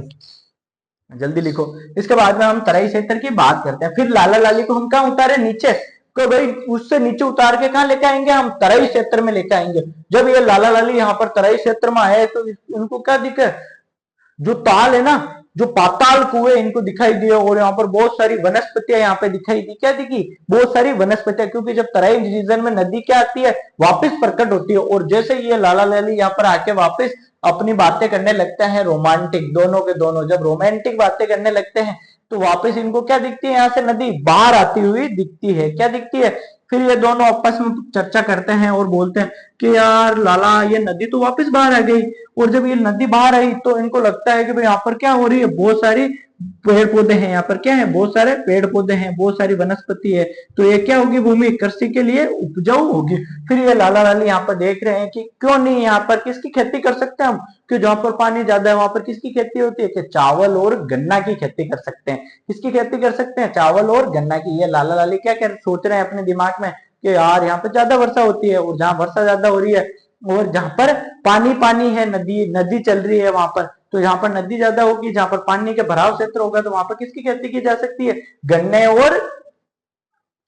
जल्दी लिखो। इसके बाद में हम तराई क्षेत्र की बात करते हैं। फिर लाला लाली को हम कहाँ उतारे, नीचे, तो भाई उससे नीचे उतार के कहाँ लेके आएंगे, हम तराई क्षेत्र में लेके आएंगे। जब ये लाला लाली यहाँ पर तराई क्षेत्र में आए तो उनको क्या दिखे, जो ताल है ना, जो पाताल कुएं इनको दिखाई दिए, और यहाँ पर बहुत सारी वनस्पतियां यहाँ पे दिखाई दी, क्या दिखी, बहुत सारी वनस्पतियां, क्योंकि जब तराई रीजन में नदी क्या आती है, वापस प्रकट होती है। और जैसे ये लाला लाली यहाँ पर आके वापस अपनी बातें करने लगते हैं, रोमांटिक, दोनों के दोनों जब रोमांटिक बातें करने लगते हैं, तो वापस इनको क्या दिखती है, यहाँ से नदी बाहर आती हुई दिखती है, क्या दिखती है। फिर ये दोनों आपस में चर्चा करते हैं और बोलते हैं कि यार लाला, ये नदी तो वापस बाहर आ गई। और जब ये नदी बाहर आई तो इनको लगता है कि भाई यहाँ पर क्या हो रही है, बहुत सारी पेड़ पौधे हैं, यहाँ पर क्या है, बहुत सारे पेड़ पौधे हैं, बहुत सारी वनस्पति है, तो ये क्या होगी, भूमि कृषि के लिए उपजाऊ होगी। फिर ये लाला लाली यहाँ पर देख रहे हैं कि क्यों नहीं, यहाँ पर किसकी खेती कर सकते हैं हम, कि जहां पर पानी ज्यादा है वहां पर किसकी खेती होती है, कि चावल और गन्ना की खेती कर सकते हैं। किसकी खेती कर सकते हैं, चावल और गन्ना की। ये लाला लाली क्या सोच रहे हैं अपने दिमाग में, कि यार यहाँ पे ज्यादा वर्षा होती है, और जहां वर्षा ज्यादा हो रही है और जहां पर पानी पानी है, नदी नदी चल रही है वहां पर, तो जहां पर नदी ज्यादा होगी, जहां पर पानी के भराव क्षेत्र होगा, तो वहां पर किसकी खेती की जा सकती है, गन्ने और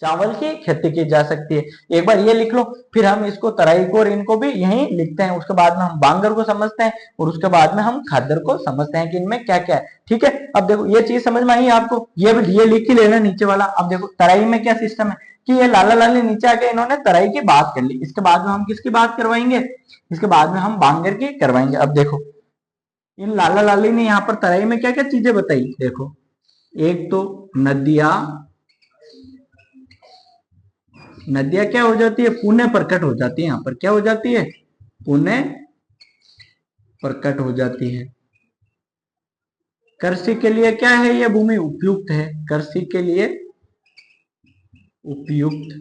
चावल की खेती की जा सकती है। एक बार ये लिख लो, फिर हम इसको तराई को और इनको भी यहीं लिखते हैं। उसके बाद में हम बांगर को समझते हैं, और उसके बाद में हम खादर को समझते हैं कि इनमें क्या क्या है। ठीक है, अब देखो ये चीज समझ में आई आपको, ये लिख ही लेना नीचे वाला। अब देखो तराई में क्या सिस्टम है, कि ये लाला लाली नीचे आके इन्होंने तराई की बात कर ली, इसके बाद में हम किसकी बात करवाएंगे, इसके बाद में हम बांगर की करवाएंगे। अब देखो इन लाला लाली ने यहाँ पर तराई में क्या क्या चीजें बताई, देखो, एक तो नदियां, नदियां क्या हो जाती है, पुनः प्रकट हो जाती है, यहाँ पर क्या हो जाती है, पुनः प्रकट हो जाती है। कृषि के लिए क्या है, यह भूमि उपयुक्त है, कृषि के लिए उपयुक्त,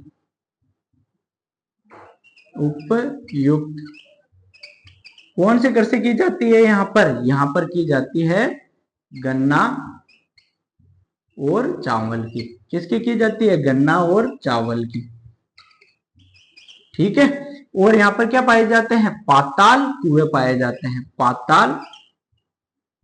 उपयुक्त। कौन सी कृषि की जाती है यहाँ पर की जाती है गन्ना और चावल की। किसकी की जाती है, गन्ना और चावल की। ठीक है, और यहाँ पर क्या पाए जाते हैं, पाताल कुएं पाए जाते हैं, पाताल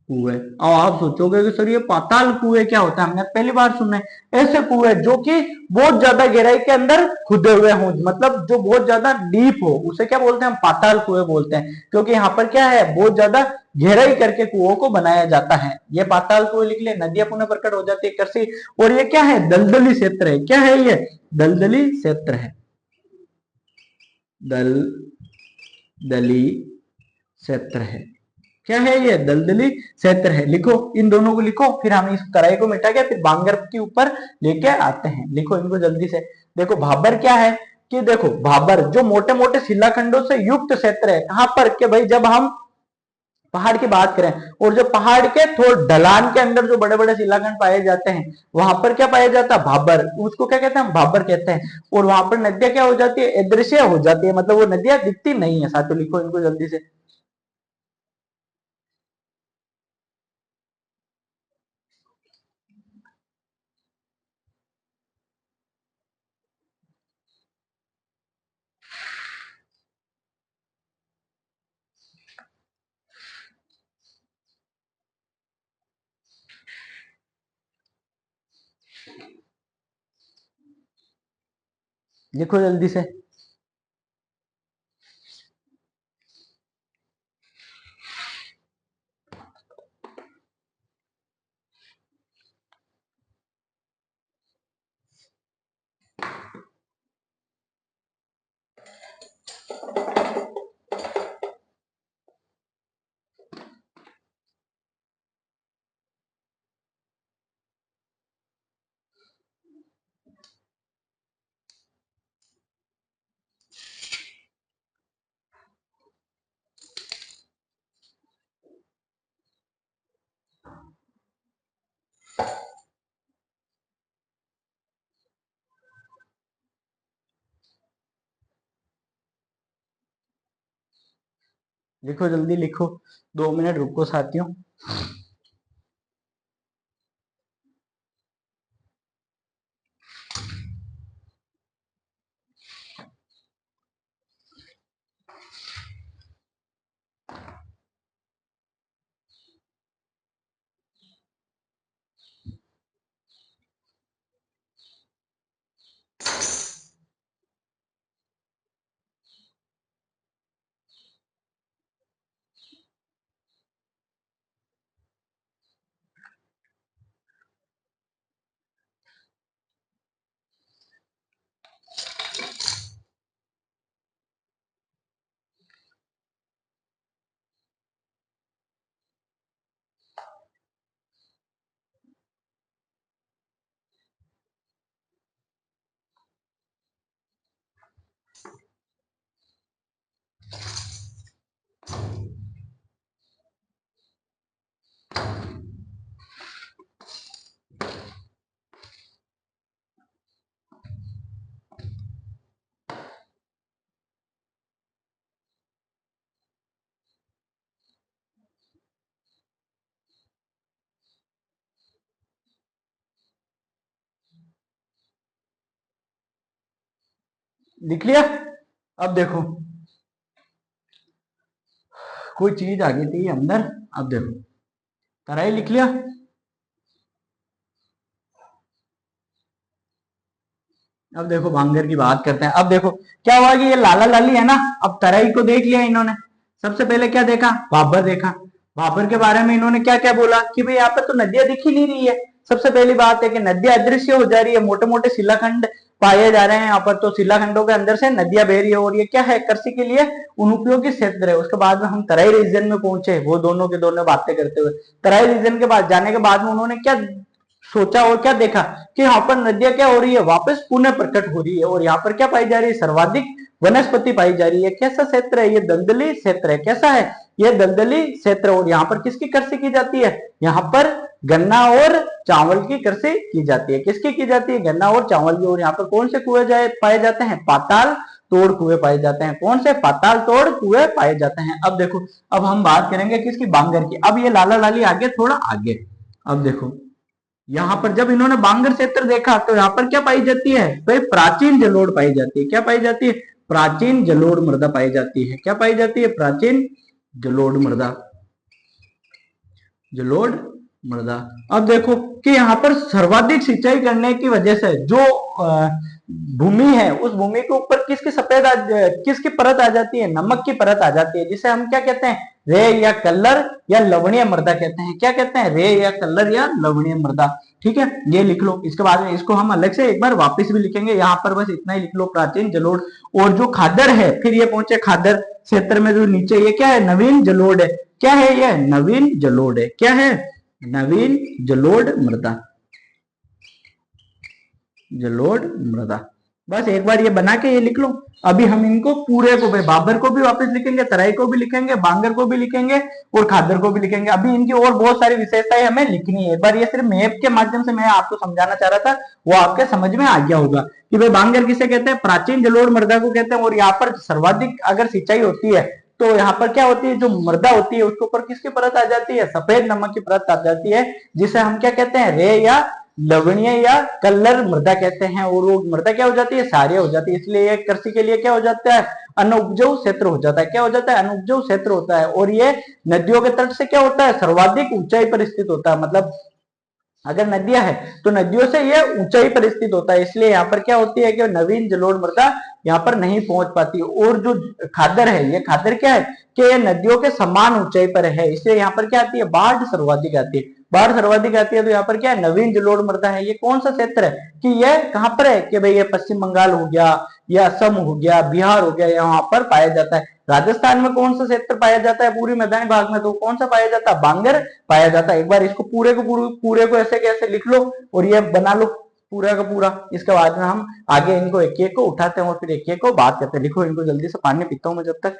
कुएं। और आप सोचोगे कि सर ये पाताल कुएं क्या होता है, हमने पहली बार सुना है। ऐसे कुएं जो कि बहुत ज्यादा गहराई के अंदर खुदे हुए हों, मतलब जो बहुत ज्यादा डीप हो, उसे क्या बोलते हैं, हम पाताल कुएं बोलते हैं। क्योंकि यहाँ पर क्या है, बहुत ज्यादा गहराई करके कुओं को बनाया जाता है। ये पाताल कुएं लिख ले, नदियां पुनः प्रकट हो जाती है, कृषि। और ये क्या है, दलदली क्षेत्र है, क्या है, ये दलदली क्षेत्र है, दल दली क्षेत्र है। क्या है, ये दलदली क्षेत्र है। लिखो, इन दोनों को लिखो, फिर हम इस तराई को मिटा के फिर बांगर के ऊपर लेके आते हैं। लिखो इनको जल्दी से। देखो भाबर क्या है, कि देखो भाबर जो मोटे मोटे शिलाखंडों से युक्त क्षेत्र है, कहां पर, कि भाई जब हम पहाड़ की बात करें, और जो पहाड़ के थोड़े ढलान के अंदर जो बड़े बड़े शिलाखंड पाए जाते हैं, वहां पर क्या पाया जाता है, भाबर। उसको क्या कहते हैं, हम भाबर कहते हैं। और वहां पर नदियां क्या हो जाती है, अदृश्य हो जाती है, मतलब वो नदियां दिखती नहीं है। साथियों लिखो इनको जल्दी से। लिखो जल्दी से। लिखो जल्दी लिखो, 2 मिनट रुको साथियों। लिख लिया? अब देखो, कोई चीज आ गई थी अंदर। अब देखो, तराई लिख लिया? अब देखो बांगर की बात करते हैं। अब देखो क्या हुआ कि ये लाला लाली है ना, अब तराई को देख लिया इन्होंने। सबसे पहले क्या देखा? भाबर देखा। भाबर के बारे में इन्होंने क्या क्या बोला कि भाई यहाँ पर तो नदियां दिख ही नहीं रही है। सबसे पहली बात है कि नदियां अदृश्य हो जा रही है, मोटे मोटे शिलाखंड पाए जा रहे हैं यहाँ पर, तो शिलाखंडों के अंदर से नदियां बह रही है, और ये क्या है? कृषि के लिए अनुपयोगी क्षेत्र है। उसके बाद में हम तराई रीजन में पहुंचे, वो दोनों के दोनों बातें करते हुए। तराई रीजन के बाद जाने के बाद में उन्होंने क्या सोचा और क्या देखा कि यहाँ पर नदियां क्या हो रही है? वापस पुनः प्रकट हो रही है, और यहाँ पर क्या पाई जा रही है? सर्वाधिक वनस्पति पाई जा रही है। कैसा क्षेत्र है ये? दलदली क्षेत्र है। कैसा है ये? दलदली क्षेत्र। और यहाँ पर किसकी कृषि की जाती है? यहाँ पर गन्ना और चावल की कृषि की जाती है। किसकी की जाती है? गन्ना और चावल की। और यहाँ पर कौन से कुएं पाए जाते हैं? पाताल तोड़ कुएं पाए जाते हैं। कौन से? पाताल तोड़ कुएं पाए जाते हैं। अब देखो, अब हम बात करेंगे किसकी? बांगर की। अब ये लाला लाली आगे, थोड़ा आगे। अब देखो, यहाँ पर जब इन्होंने बांगर क्षेत्र देखा तो यहाँ पर क्या पाई जाती है? तो प्राचीन जलोढ़ पाई जाती है। क्या पाई जाती है? प्राचीन जलोढ़ मृदा पाई जाती है। क्या पाई जाती है? प्राचीन जलोढ़ मृदा। जलोढ़ मृदा। अब देखो कि यहाँ पर सर्वाधिक सिंचाई करने की वजह से जो भूमि है, उस भूमि के ऊपर किसकी किसकी परत आ जाती है? नमक की परत आ जाती है, जिसे हम क्या कहते हैं? रे या कलर या लवणीय मृदा कहते हैं। क्या कहते हैं? रे या कलर या लवणीय मृदा। ठीक है, ये लिख लो। इसके बाद में इसको हम अलग से एक बार वापस भी लिखेंगे, यहाँ पर बस इतना ही लिख लो, प्राचीन जलोढ़। और जो खादर है, फिर ये पहुंचे खादर क्षेत्र में, जो नीचे ये क्या है? नवीन जलोढ़ है। क्या है ये? नवीन जलोढ़ है। क्या है? नवीन जलोढ़ मृदा। जलोढ़ मृदा। बस एक बार ये बना के ये लिख लो। अभी हम इनको पूरे को भी, बाबर को भी वापस लिखेंगे, तराई को भी लिखेंगे, बांगर को भी लिखेंगे, और खादर को भी लिखेंगे। अभी इनकी और बहुत सारी विशेषताएं हमें लिखनी है। एक बार ये सिर्फ मैप के माध्यम से मैं आपको समझाना चाह रहा था, वो आपके समझ में आ गया होगा कि भाई बांगर किसे कहते हैं? प्राचीन जलोढ़ मृदा को कहते हैं। और यहाँ पर सर्वाधिक अगर सिंचाई होती है तो यहाँ पर क्या होती है? जो मृदा होती है उसके ऊपर किसकी परत आ जाती है? सफेद नमक की परत आ जाती है, जिसे हम क्या कहते हैं? रे या लवणीय या कलर मृदा कहते हैं। और वो मृदा क्या हो जाती है? क्षारीय हो जाती है। इसलिए कृषि के लिए क्या हो जाता है? अनुपजाऊ क्षेत्र हो जाता है। क्या हो जाता है? अनुपजाऊ क्षेत्र होता है। और ये नदियों के तट से क्या होता है? सर्वाधिक ऊंचाई पर स्थित होता है। मतलब अगर नदियां है तो नदियों से ये ऊंचाई पर स्थित होता है। इसलिए यहाँ पर क्या होती है कि नवीन जलोढ़ मृदा यहाँ पर नहीं पहुंच पाती। और जो खादर है, ये खादर क्या है कि ये नदियों के समान ऊंचाई पर है। इसलिए यहाँ पर क्या आती है? बाढ़ सर्वाधिक आती है। बाढ़ सर्वाधिक आती है तो यहाँ पर क्या है? नवीन जलोढ़ मृदा है। ये कौन सा क्षेत्र है कि यह कहाँ पर है? कि भाई ये पश्चिम बंगाल हो गया, या असम हो गया, बिहार हो गया, यहाँ पर पाया जाता है। राजस्थान में कौन सा क्षेत्र पाया जाता है? पूरी मैदानी भाग में तो कौन सा पाया जाता है? बांगर पाया जाता है। एक बार इसको पूरे को ऐसे कैसे लिख लो और ये बना लो पूरा का पूरा। इसके बाद में हम आगे इनको एक एक को उठाते हैं और फिर एक एक को बात करते हैं। लिखो इनको जल्दी से, पानी पीता हूं मैं जब तक।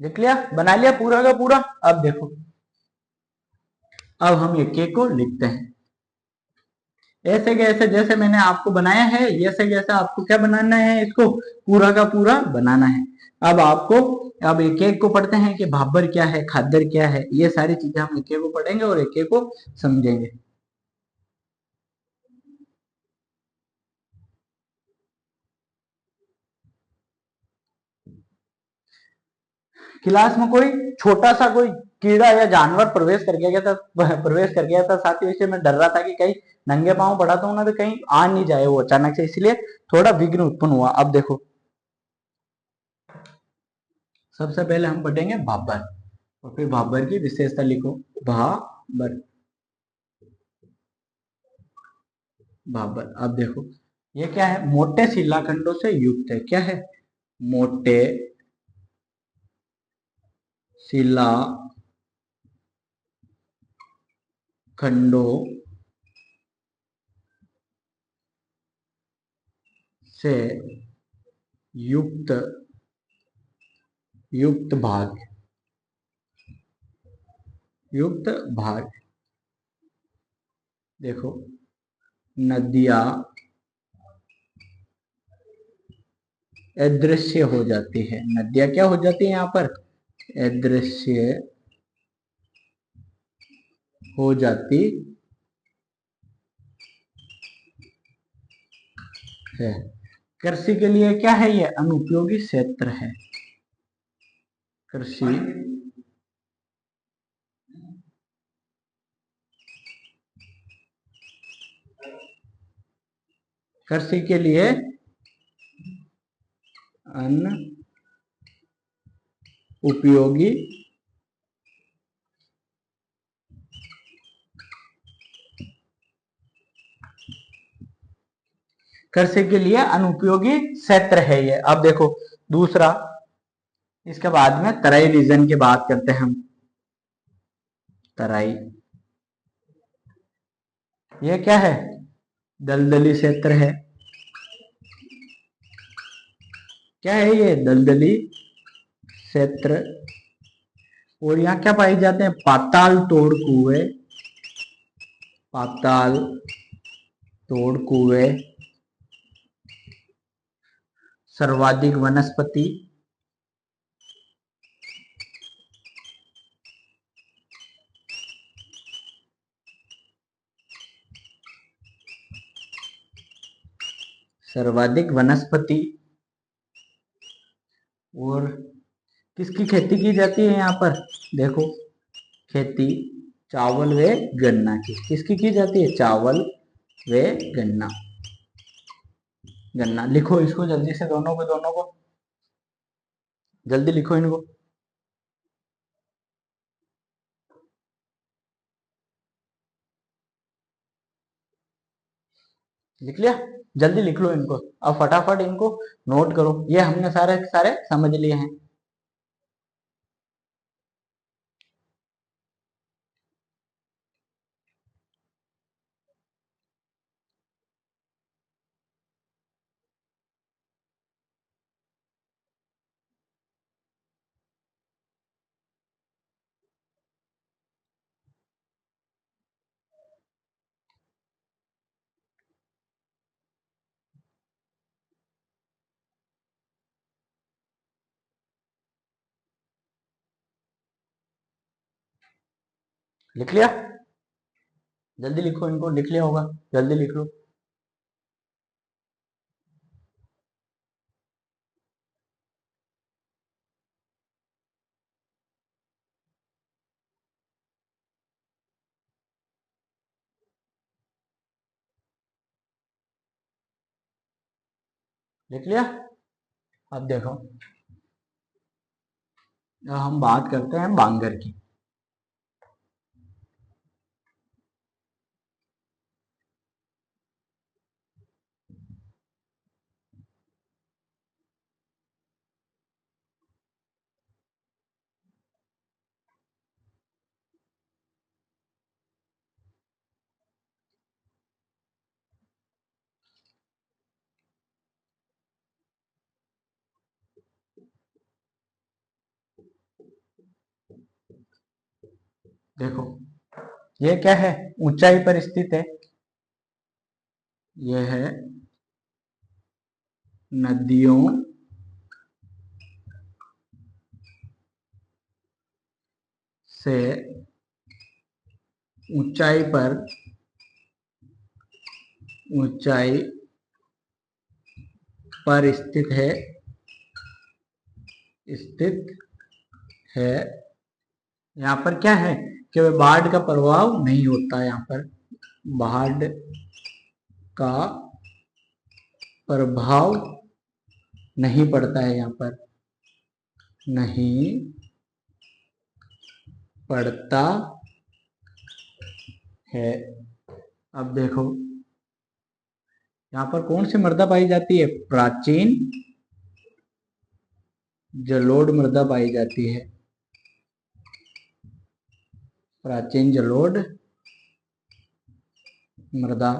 लिख लिया, बना लिया पूरा का पूरा। अब देखो, अब हम एक एक को लिखते हैं ऐसे कैसे, जैसे मैंने आपको बनाया है ऐसे कैसे आपको क्या बनाना है, इसको पूरा का पूरा बनाना है। अब आपको, अब एक एक को पढ़ते हैं कि भाबर क्या है, खादर क्या है, ये सारी चीजें हम एक एक को पढ़ेंगे और एक एक को समझेंगे। क्लास में कोई छोटा सा कोई कीड़ा या जानवर प्रवेश कर गया था, प्रवेश कर गया था साथियों, इससे मैं डर रहा था कि कहीं नंगे पांव पड़ा तो ना तो कहीं आ नहीं जाए वो अचानक से, इसलिए थोड़ा विघ्न उत्पन्न हुआ। अब देखो, सबसे पहले हम पढ़ेंगे भाबर और फिर भाबर की विशेषता लिखो। भाबर, भाबर। अब देखो, ये क्या है, मोटे शिलाखंडों से युक्त है। क्या है, मोटे शिलाखंडों से युक्त, युक्त भाग, युक्त भाग। देखो, नदियां अदृश्य हो जाती है, नदियां क्या हो जाती है यहाँ पर, अदृश्य हो जाती है। कृषि के लिए क्या है, ये अनुपयोगी क्षेत्र है। कृषि, कृषि के लिए अनुपयोगी, कृषि के लिए अनुपयोगी क्षेत्र है ये। अब देखो दूसरा, इसके बाद में तराई रीजन की बात करते हैं हम। तराई, ये क्या है, दलदली क्षेत्र है। क्या है ये, दलदली क्षेत्र। और यहाँ क्या पाए जाते हैं, पाताल तोड़ कुएं, पाताल तोड़ कुएं, सर्वाधिक वनस्पति, सर्वाधिक वनस्पति। और किसकी खेती की जाती है यहाँ पर, देखो खेती चावल व गन्ना की, किसकी की जाती है, चावल व गन्ना। गन्ना लिखो इसको जल्दी से, दोनों को, दोनों को जल्दी लिखो इनको। लिख लिया, जल्दी लिख लो इनको। अब फटाफट इनको नोट करो, ये हमने सारे सारे समझ लिए हैं। लिख लिया, जल्दी लिखो इनको, लिख लिया होगा, जल्दी लिख लो। लिख लिया। अब देखो, हम बात करते हैं बांगर की। देखो ये क्या है, ऊंचाई पर स्थित है। यह है नदियों से ऊंचाई पर, ऊंचाई पर स्थित है। यहाँ पर क्या है कि बाढ़ का प्रभाव नहीं होता, यहाँ पर बाढ़ का प्रभाव नहीं पड़ता है, यहाँ पर नहीं पड़ता है। अब देखो यहाँ पर कौन सी मृदा पाई जाती है, प्राचीन जलोढ़ मृदा पाई जाती है, प्राचीन जलोढ़ मृदा।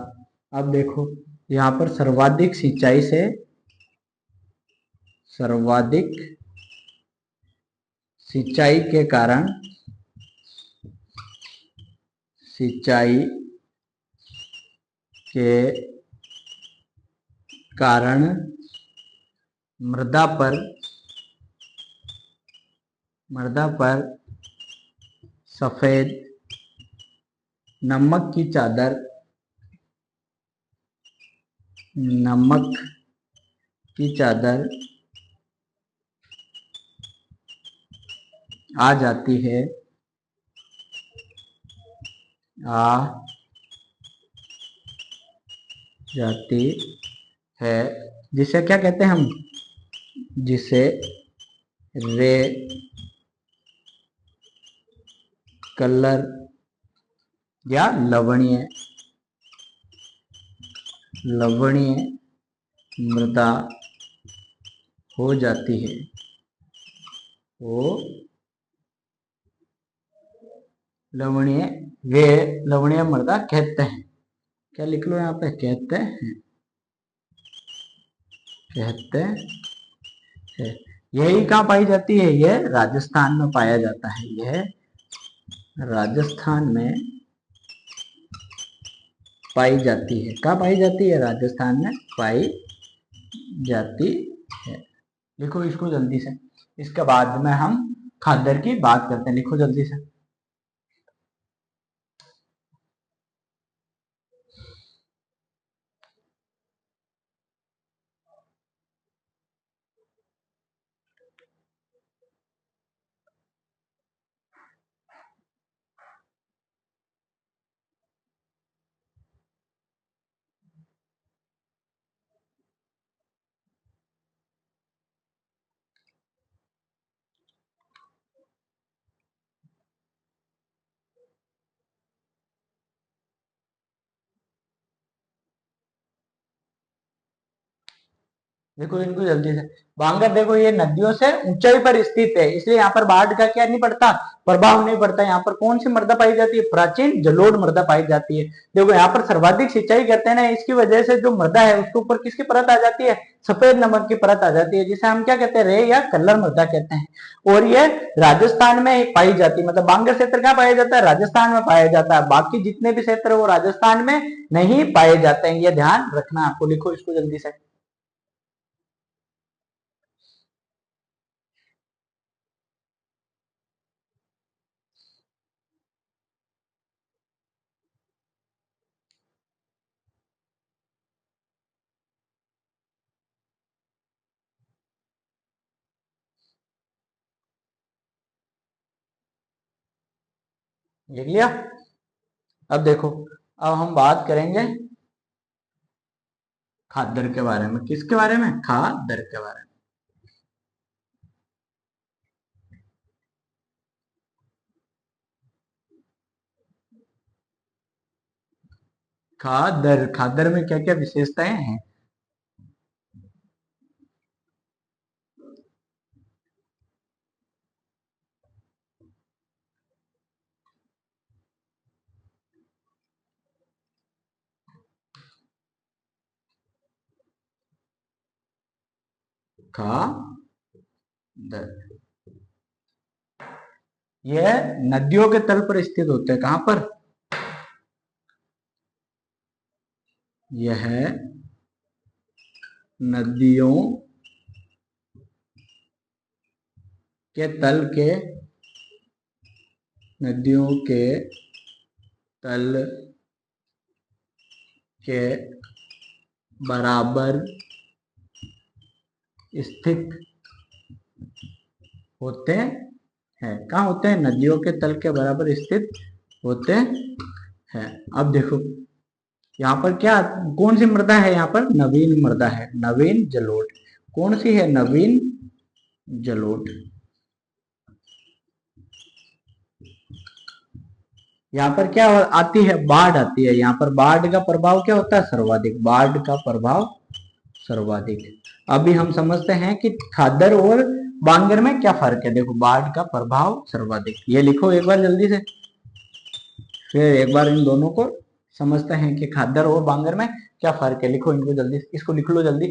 अब देखो यहाँ पर सर्वाधिक सिंचाई के कारण, सिंचाई के कारण मृदा पर सफेद नमक की चादर, नमक की चादर आ जाती है, आ जाती है, जिसे क्या कहते हैं हम, जिसे रे कलर या लवणीय मृदा हो जाती है, वो लवणीय वे लवणीय मृदा कहते हैं। क्या लिख लो यहाँ पे, कहते हैं। यही कहाँ पाई जाती है, यह राजस्थान में पाया जाता है, यह राजस्थान में पाई जाती है। कहाँ पाई जाती है, राजस्थान में पाई जाती है। लिखो इसको जल्दी से, इसके बाद में हम खादर की बात करते हैं, लिखो जल्दी से। देखो इनको जल्दी से, बांगर देखो ये नदियों से ऊंचाई पर स्थित है, इसलिए यहाँ पर बाढ़ का क्या नहीं पड़ता, प्रभाव नहीं पड़ता। यहाँ पर कौन सी मृदा पाई जाती है, प्राचीन जलोढ़ मृदा पाई जाती है। देखो यहाँ पर सर्वाधिक सिंचाई करते हैं ना, इसकी वजह से जो मृदा है उसके ऊपर किसकी परत आ जाती है, सफेद नमक की परत आ जाती है, जिसे हम क्या कहते हैं, रे या कलर मृदा कहते हैं। और ये राजस्थान में पाई जाती है, मतलब बांगर क्षेत्र कहाँ पाया जाता है, राजस्थान में पाया जाता है। बाकी जितने भी क्षेत्र है वो राजस्थान में नहीं पाए जाते हैं, ये ध्यान रखना आपको। लिखो इसको जल्दी से। लिख लिया। अब देखो, अब हम बात करेंगे खादर के बारे में। किसके बारे में, खादर के बारे में। खादर, खादर में क्या क्या विशेषताएं हैं। खादर, यह नदियों के तल पर स्थित होते हैं। कहां पर? यह नदियों के तल के नदियों के तल के बराबर स्थित होते हैं। कहाँ होते हैं? नदियों के तल के बराबर स्थित होते हैं। अब देखो यहाँ पर क्या, कौन सी मृदा है? यहाँ पर नवीन मृदा है, नवीन जलोढ़। कौन सी है? नवीन जलोढ़। यहाँ पर क्या आती है? बाढ़ आती है। यहाँ पर बाढ़ का प्रभाव क्या होता है? सर्वाधिक। बाढ़ का प्रभाव सर्वाधिक। अभी हम समझते हैं कि खादर और बांगर में क्या फर्क है। देखो, बाढ़ का प्रभाव सर्वाधिक, ये लिखो एक बार जल्दी से, फिर एक बार इन दोनों को समझते हैं कि खादर और बांगर में क्या फर्क है। लिखो इनको जल्दी, इसको लिख लो जल्दी।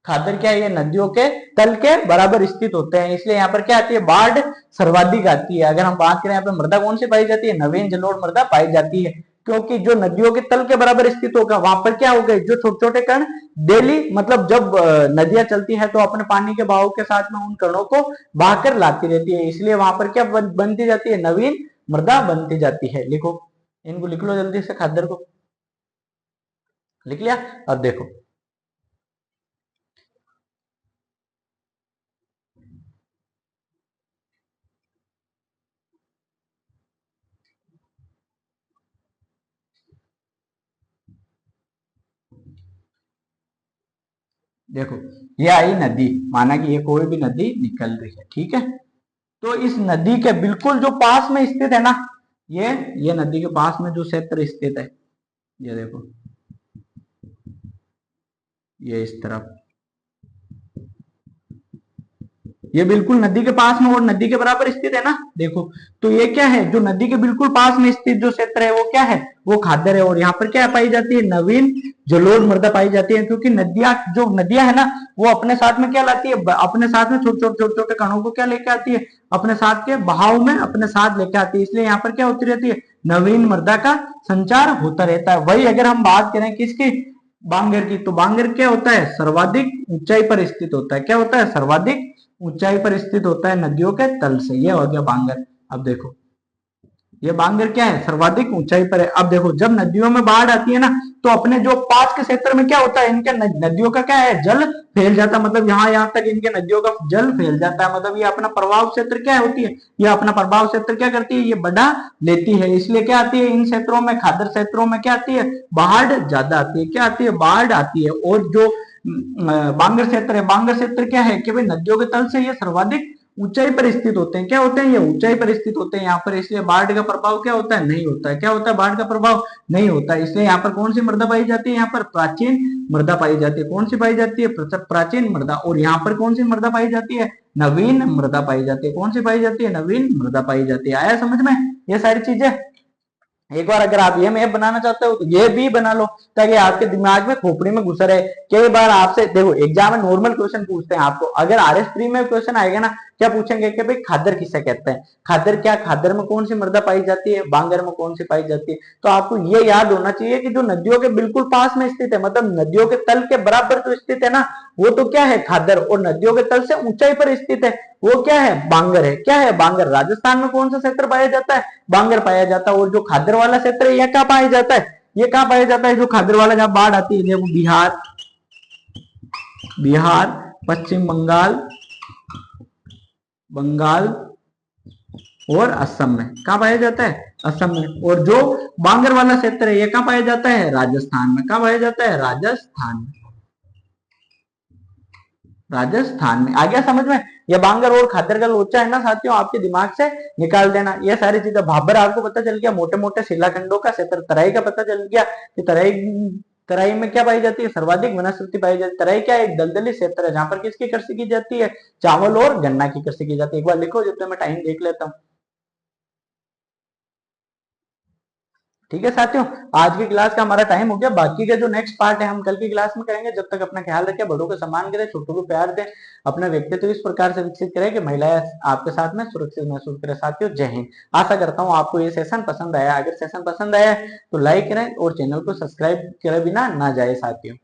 खादर क्या है? ये नदियों के तल के बराबर स्थित होते हैं, इसलिए यहाँ पर क्या आती है? बाढ़ सर्वाधिक आती है। अगर हम बात करें यहाँ पर मृदा कौन सी पाई जाती है? नवीन जलोढ़ मृदा पाई जाती है, क्योंकि जो नदियों के तल के बराबर स्थित होगा वहां पर क्या होगा? जो छोटे छोटे कण डेली, मतलब जब नदियां चलती है तो अपने पानी के बहाव के साथ में उन कणों को बहाकर लाती रहती है, इसलिए वहां पर क्या बनती जाती है? नवीन मृदा बनती जाती है। लिखो, इनको लिख लो जल्दी से, खादर को लिख लिया। अब देखो, देखो ये आई नदी, माना कि ये कोई भी नदी निकल रही है, ठीक है। तो इस नदी के बिल्कुल जो पास में स्थित है ना, ये नदी के पास में जो क्षेत्र स्थित है, ये देखो, ये इस तरफ, ये बिल्कुल नदी के पास में और नदी के बराबर स्थित है ना। देखो, तो ये क्या है? जो नदी के बिल्कुल पास में स्थित जो क्षेत्र है वो क्या है? वो खादर है। और यहाँ पर क्या पाई जाती है? नवीन जलोढ़ मृदा पाई जाती है, क्योंकि नदियां है ना, वो अपने साथ में क्या लाती है? अपने साथ में छोटे छोटे छोटे छोटे कणों को क्या लेके आती है? अपने साथ के बहाव में अपने साथ लेके आती है, इसलिए यहाँ पर क्या होती रहती है? नवीन मृदा का संचार होता रहता है। वही अगर हम बात करें किसकी? बांगर की, तो बांगर क्या होता है? सर्वाधिक ऊंचाई पर स्थित होता है। क्या होता है? सर्वाधिक ऊंचाई पर स्थित होता है नदियों के तल से। ये हो गया बांगर। अब देखो, ये बांगर क्या है? सर्वाधिक ऊंचाई पर है। अब देखो, जब नदियों में बाढ़ आती है ना, तो अपने जो पास के क्षेत्र में क्या होता है? इनके नदियों का क्या है? जल फैल जाता है, मतलब यहाँ यहाँ तक इनके नदियों का जल फैल जाता है, मतलब ये अपना प्रभाव क्षेत्र क्या होती है? ये अपना प्रभाव क्षेत्र क्या करती है? ये बढ़ा लेती है, इसलिए क्या आती है? इन क्षेत्रों में, खादर क्षेत्रों में क्या आती है? बाढ़ ज्यादा आती है। क्या आती है? बाढ़ आती है। और जो बांगर क्षेत्र है, बांगर क्षेत्र क्या है कि भाई नदियों के तल से ये सर्वाधिक ऊंचाई पर स्थित होते हैं। क्या होते हैं? ये ऊंचाई पर स्थित होते हैं यहाँ पर, इसलिए बाढ़ का प्रभाव क्या होता है? नहीं होता है। क्या होता है? बाढ़ का प्रभाव नहीं होता है। इसलिए यहाँ पर कौन सी मृदा पाई जाती है? यहाँ पर प्राचीन मृदा पाई जाती है। कौन सी पाई जाती है? प्राचीन मृदा। और यहाँ पर कौन सी मृदा पाई जाती है? नवीन मृदा पाई जाती है। कौन सी पाई जाती है? नवीन मृदा पाई जाती है। आया समझ में ये सारी चीजें? एक बार अगर आप ये मैप बनाना चाहते हो तो ये भी बना लो, ताकि आपके दिमाग में, खोपड़ी में घुसा रहे। कई बार आपसे देखो एग्जाम में नॉर्मल क्वेश्चन पूछते हैं आपको, अगर आरएस प्री में क्वेश्चन आएगा ना, क्या पूछेंगे कि भाई खादर किसे कहते हैं? खादर क्या, खादर में कौन सी मृदा पाई जाती है? बांगर में कौन सी पाई जाती है? तो आपको ये याद होना चाहिए कि जो नदियों के बिल्कुल पास में स्थित है, मतलब नदियों के तल के बराबर जो स्थित है ना, वो तो क्या है? खादर। और नदियों के तल से ऊंचाई पर स्थित है, वो क्या है? बांगर है। क्या है? बांगर। राजस्थान में कौन सा क्षेत्र पाया जाता है? बांगर पाया जाता है। और जो खादर वाला क्षेत्र है, यह क्या पाया जाता है? ये कहाँ पाया जाता है? जो खादर वाला, जहां बाढ़ आती है, देखो बिहार, बिहार, पश्चिम बंगाल, बंगाल और असम में। कहाँ पाया जाता है? असम में। और जो बांगर वाला क्षेत्र है, ये कहाँ पाया जाता है? राजस्थान में। कहाँ पाया जाता है? राजस्थान में। राजस्थान में। आ गया समझ में? ये बांगर और खादर का लोचा है ना साथियों, आपके दिमाग से निकाल देना। ये सारी चीजें, भाबर आपको पता चल गया, मोटे मोटे शिलाखंडों का क्षेत्र। तराई का पता चल गया कि तराई, तराई में क्या पाई जाती है? सर्वाधिक वनस्पति पाई जाती है। तराई क्या है? एक दलदली क्षेत्र है, जहां पर किसकी कृषि की जाती है? चावल और गन्ना की कृषि की जाती है। एक बार लिखो, जब तक मैं टाइम देख लेता हूँ। ठीक है साथियों, आज की क्लास का हमारा टाइम हो गया। बाकी का जो नेक्स्ट पार्ट है हम कल की क्लास में करेंगे। जब तक अपना ख्याल रखें, बड़ों को सम्मान करें, छोटों को प्यार दें, अपना व्यक्तित्व इस प्रकार से विकसित करें कि महिलाएं आपके साथ में सुरक्षित महसूस करें। साथियों जय हिंद। आशा करता हूँ आपको ये सेशन पसंद आया। अगर सेशन पसंद आया तो लाइक करें और चैनल को सब्सक्राइब करे बिना ना जाए साथियों।